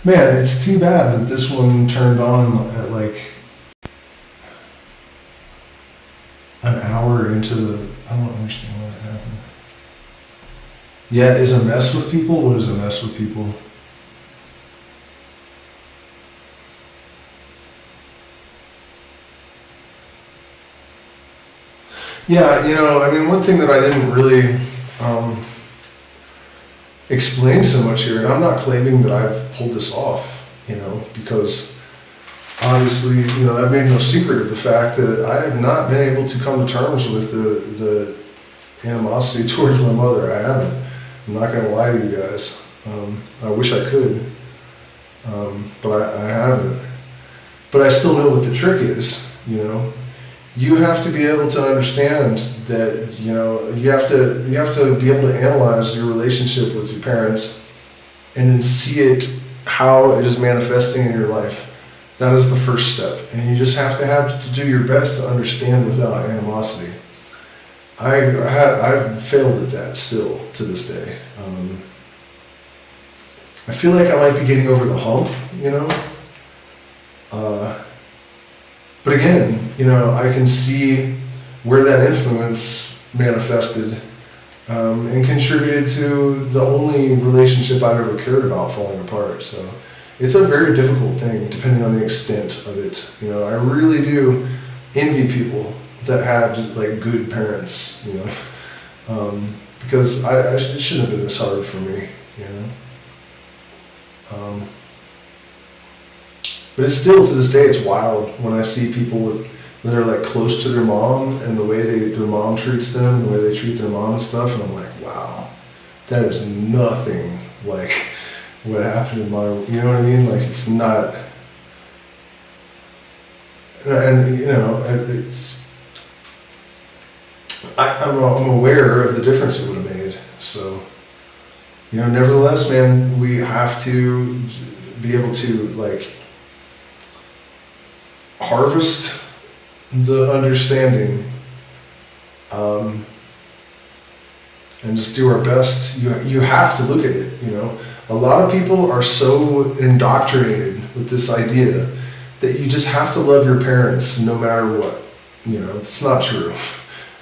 Man, it's too bad that this one turned on at like an hour into the... I don't understand why that happened. Yeah, is a mess with people? What is a mess with people? Yeah, I mean, one thing that I didn't really explain so much here, and I'm not claiming that I've pulled this off, because obviously, I've made no secret of the fact that I have not been able to come to terms with the animosity towards my mother. I haven't. I'm not going to lie to you guys. I wish I could, but I haven't. But I still know what the trick is, You have to be able to understand that, you have to be able to analyze your relationship with your parents and then see it, how it is manifesting in your life. That is the first step. And you just have to do your best to understand without animosity. I've failed at that still to this day. I feel like I might be getting over the hump, But again, I can see where that influence manifested and contributed to the only relationship I've ever cared about falling apart. So it's a very difficult thing, depending on the extent of it. I really do envy people that had like good parents, because it shouldn't have been this hard for me, But it's still, to this day, it's wild when I see people that are like close to their mom and the way their mom treats them, the way they treat their mom and stuff, and I'm like, wow, that is nothing like what happened in my, you know what I mean? Like, it's not, and I'm aware of the difference it would have made. So, nevertheless, man, we have to be able to like harvest the understanding, and just do our best. You have to look at it. A lot of people are so indoctrinated with this idea that you just have to love your parents no matter what. It's not true.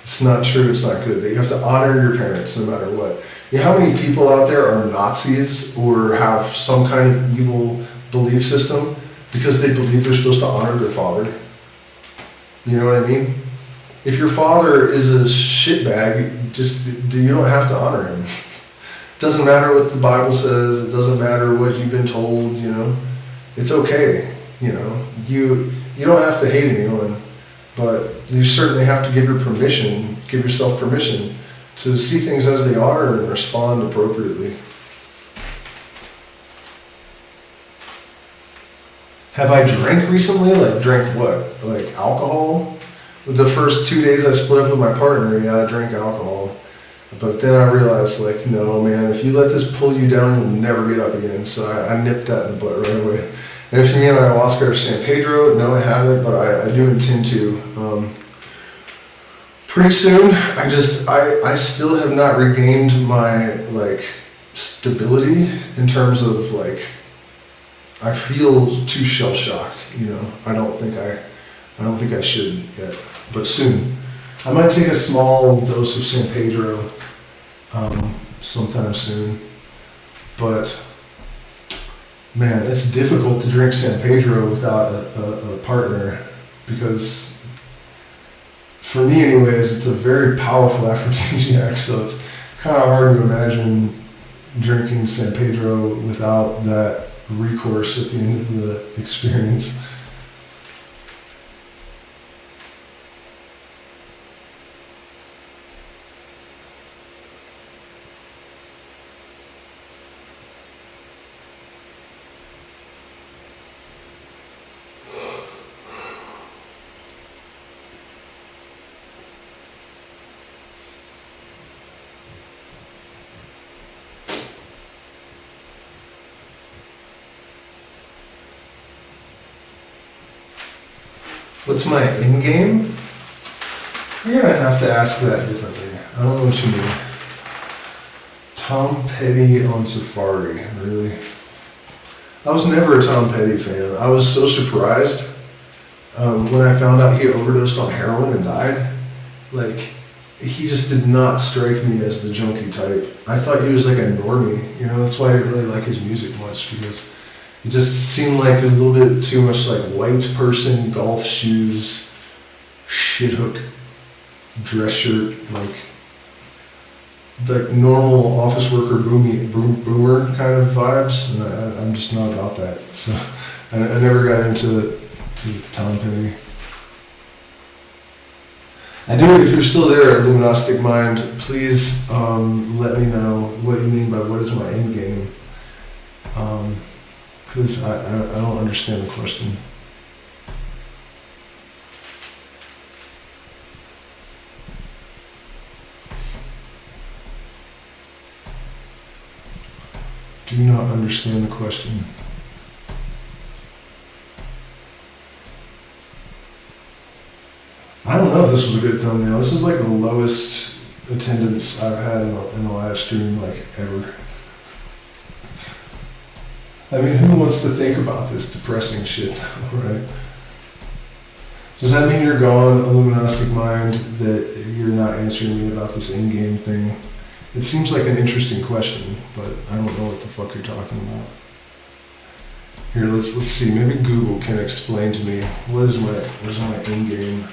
It's not true. It's not good. That you have to honor your parents no matter what. How many people out there are Nazis or have some kind of evil belief system because they believe they're supposed to honor their father? You know what I mean? If your father is a shitbag, you don't have to honor him. It doesn't matter what the Bible says. It doesn't matter what you've been told. It's okay. You don't have to hate anyone, but you certainly have to give yourself permission to see things as they are and respond appropriately. Have I drank recently? Like, drank what? Like, alcohol? The first 2 days I split up with my partner, yeah, I drank alcohol. But then I realized, like, no, man, if you let this pull you down, you'll never get up again. So I nipped that in the butt right away. And if you mean ayahuasca or San Pedro, no, I haven't, but I do intend to. Pretty soon. I still have not regained my, like, stability in terms of, like, I feel too shell-shocked, I don't think I should yet, but soon. I might take a small dose of San Pedro sometime soon, but man, it's difficult to drink San Pedro without a partner, because for me anyways, it's a very powerful aphrodisiac, so it's kind of hard to imagine drinking San Pedro without that recourse at the end of the experience. What's my end game? You're gonna have to ask that differently. I don't know what you mean. Tom Petty on Safari, really? I was never a Tom Petty fan. I was so surprised when I found out he overdosed on heroin and died. Like, he just did not strike me as the junkie type. I thought he was like a normie, you know, that's why I didn't really like his music much, because it just seemed like a little bit too much like white person, golf shoes, shit hook, dress shirt, like normal office worker boomer kind of vibes. And I'm just not about that. So I never got into Tom Petty. I do, if you're still there, Luminostic Mind, please let me know what you mean by what is my end game. Because I don't understand the question. Do not understand the question. I don't know if this was a good thumbnail. This is like the lowest attendance I've had in a live stream like ever. I mean, who wants to think about this depressing shit, right? Does that mean you're gone, Illuminastic Mind, that you're not answering me about this in-game thing? It seems like an interesting question, but I don't know what the fuck you're talking about. Here, let's see. Maybe Google can explain to me what is my in-game.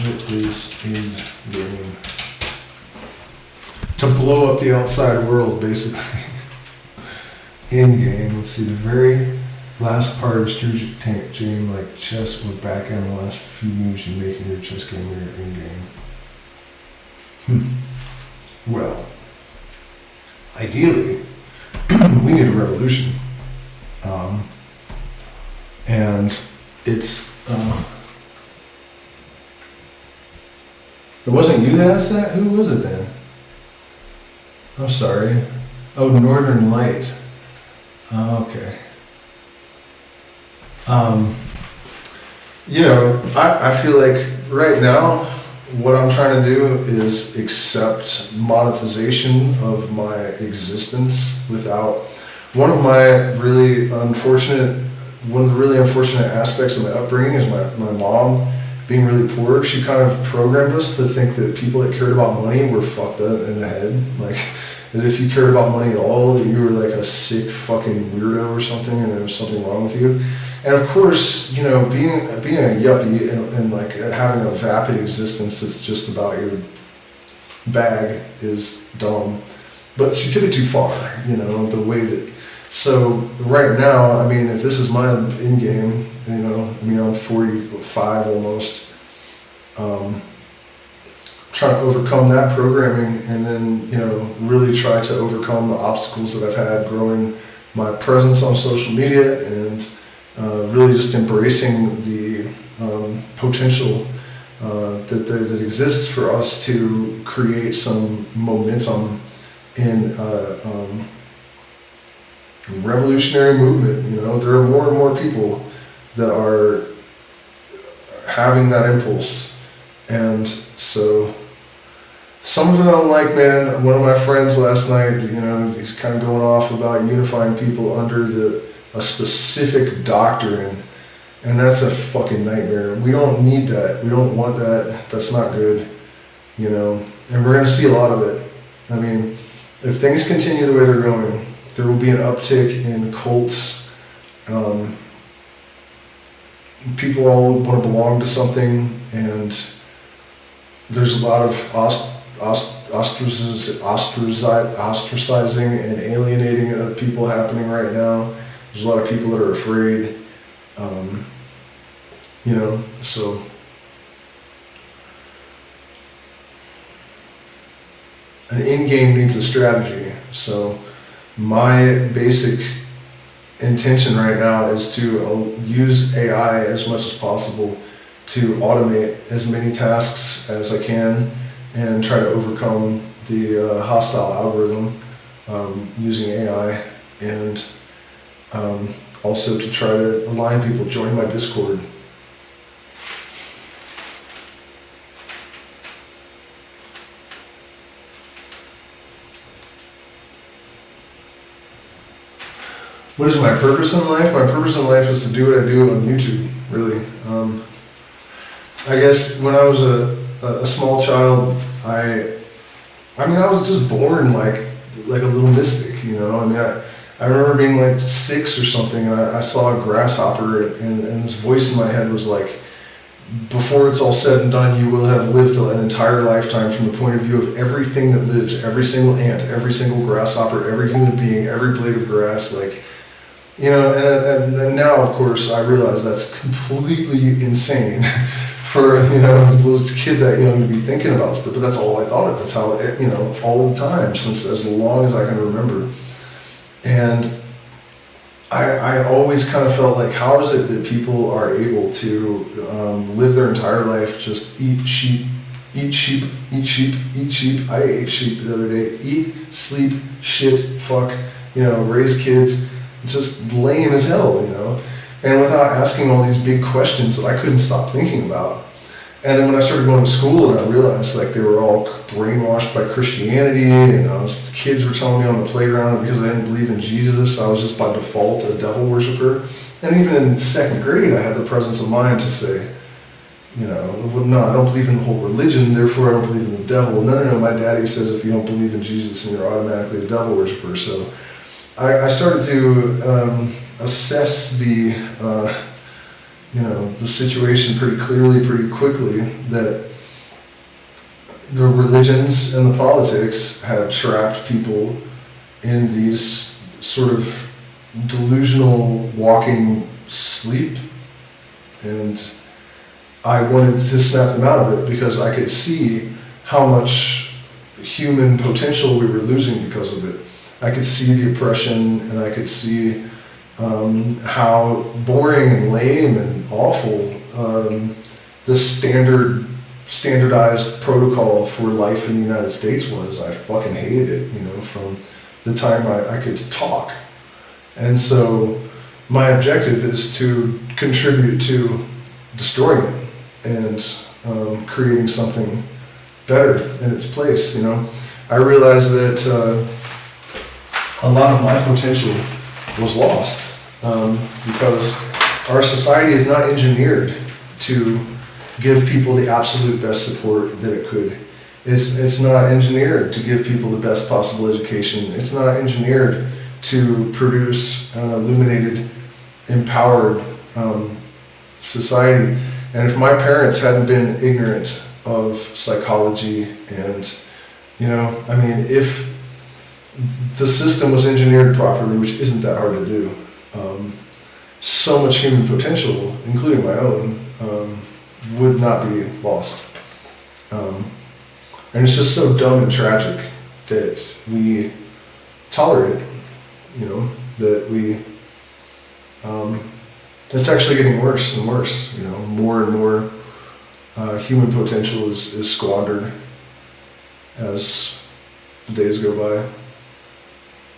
What is in-game? To blow up the outside world, basically. In-game, let's see, the very last part of strategic game, like chess or backgammon, the last few moves you make in your chess game or your in-game. Well, ideally, we need a revolution. And it's, it wasn't you that asked that? Who was it then? I'm sorry. Oh, Northern Light. Okay. You know, I feel like right now what I'm trying to do is accept monetization of my existence without one of the really unfortunate aspects of my upbringing is my mom being really poor. She kind of programmed us to think that people that cared about money were fucked up in the head. Like, that if you cared about money at all, that you were like a sick fucking weirdo or something, and there was something wrong with you. And of course, you know, being a yuppie and like having a vapid existence that's just about your bag is dumb. But she took it too far, you know, the way that. So right now, I mean, if this is my end game, you know, I mean, I'm 45 almost. Trying to overcome that programming, and then, you know, really try to overcome the obstacles that I've had growing my presence on social media, and really just embracing the potential that exists for us to create some momentum in revolutionary movement. You know, there are more and more people that are having that impulse, and so some of it I don't like, man. One of my friends last night, you know, he's kind of going off about unifying people under a specific doctrine, and that's a fucking nightmare. We don't need that. We don't want that. That's not good, you know, and we're going to see a lot of it. I mean, if things continue the way they're going, there will be an uptick in cults. People all want to belong to something, and there's a lot of ostracizing and alienating of people happening right now, There's a lot of people that are afraid, so an end game needs a strategy. So my basic intention right now is to use AI as much as possible to automate as many tasks as I can and try to overcome the hostile algorithm using AI, and also to try to align people. Join my Discord. What is my purpose in life? My purpose in life is to do what I do on YouTube, really. I guess when I was a small child, I was just born like a little mystic, I remember being like 6 or something, and I saw a grasshopper, and this voice in my head was like, before it's all said and done, you will have lived an entire lifetime from the point of view of everything that lives, every single ant, every single grasshopper, every human being, every blade of grass, and now, of course, I realize that's completely insane for, a little kid that young to be thinking about stuff, but that's all I thought of. That's how, all the time, since as long as I can remember. And I always kind of felt like, how is it that people are able to live their entire life just eat sheep, eat sheep, eat sheep, eat sheep. I ate sheep the other day. Eat, sleep, shit, fuck, raise kids. Just lame as hell, and without asking all these big questions that I couldn't stop thinking about. And then when I started going to school, and I realized like they were all brainwashed by Christianity, and kids were telling me on the playground that because I didn't believe in Jesus, I was just by default a devil worshiper. And even in 2nd grade, I had the presence of mind to say, no, I don't believe in the whole religion, therefore I don't believe in the devil. No, my daddy says if you don't believe in Jesus, then you're automatically a devil worshiper. So I started to assess the situation pretty clearly, pretty quickly, that the religions and the politics had trapped people in these sort of delusional walking sleep, and I wanted to snap them out of it because I could see how much human potential we were losing because of it. I could see the oppression, and I could see how boring and lame and awful the standardized protocol for life in the United States was. I fucking hated it, from the time I could talk. And so my objective is to contribute to destroying it and creating something better in its place, I realized that a lot of my potential was lost because our society is not engineered to give people the absolute best support that it could. It's not engineered to give people the best possible education. It's not engineered to produce an illuminated, empowered society. And if my parents hadn't been ignorant of psychology and, if the system was engineered properly, which isn't that hard to do, so much human potential, including my own, would not be lost. And it's just so dumb and tragic that we tolerate it, that we, it's actually getting worse and worse, more and more human potential is squandered as the days go by.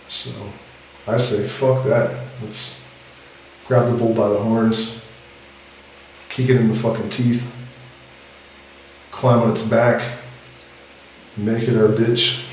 So I say, fuck that. Let's grab the bull by the horns, kick it in the fucking teeth, climb on its back, make it our bitch.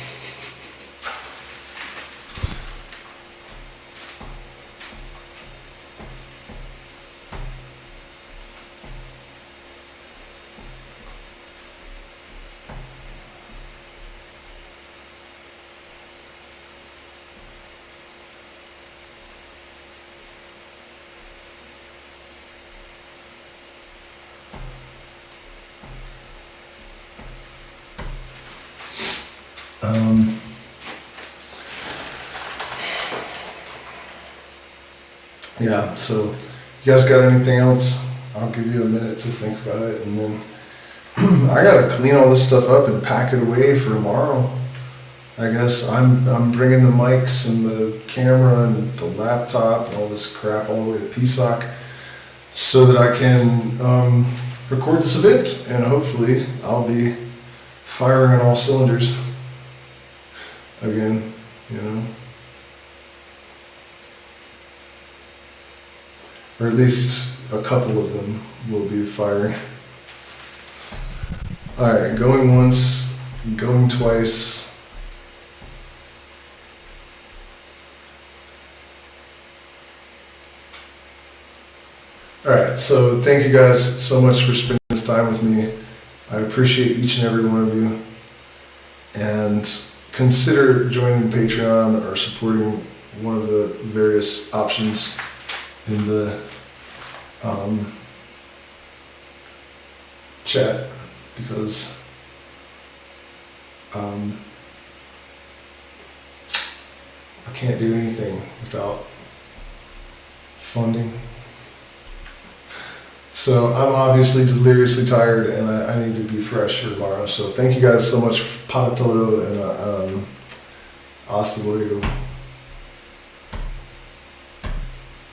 yeah, so you guys got anything else? I'll give you a minute to think about it, and then I gotta clean all this stuff up and pack it away for tomorrow. I guess I'm bringing the mics and the camera and the laptop and all this crap all the way to PSOC so that I can record this event, and hopefully I'll be firing on all cylinders again, you know. Or at least a couple of them will be firing. Alright, going once, going twice. Alright, so thank you guys so much for spending this time with me. I appreciate each and every one of you. And consider joining Patreon or supporting one of the various options in the chat, because I can't do anything without funding. So I'm obviously deliriously tired, and I need to be fresh for tomorrow. So thank you guys so much. Para todo, and hasta luego.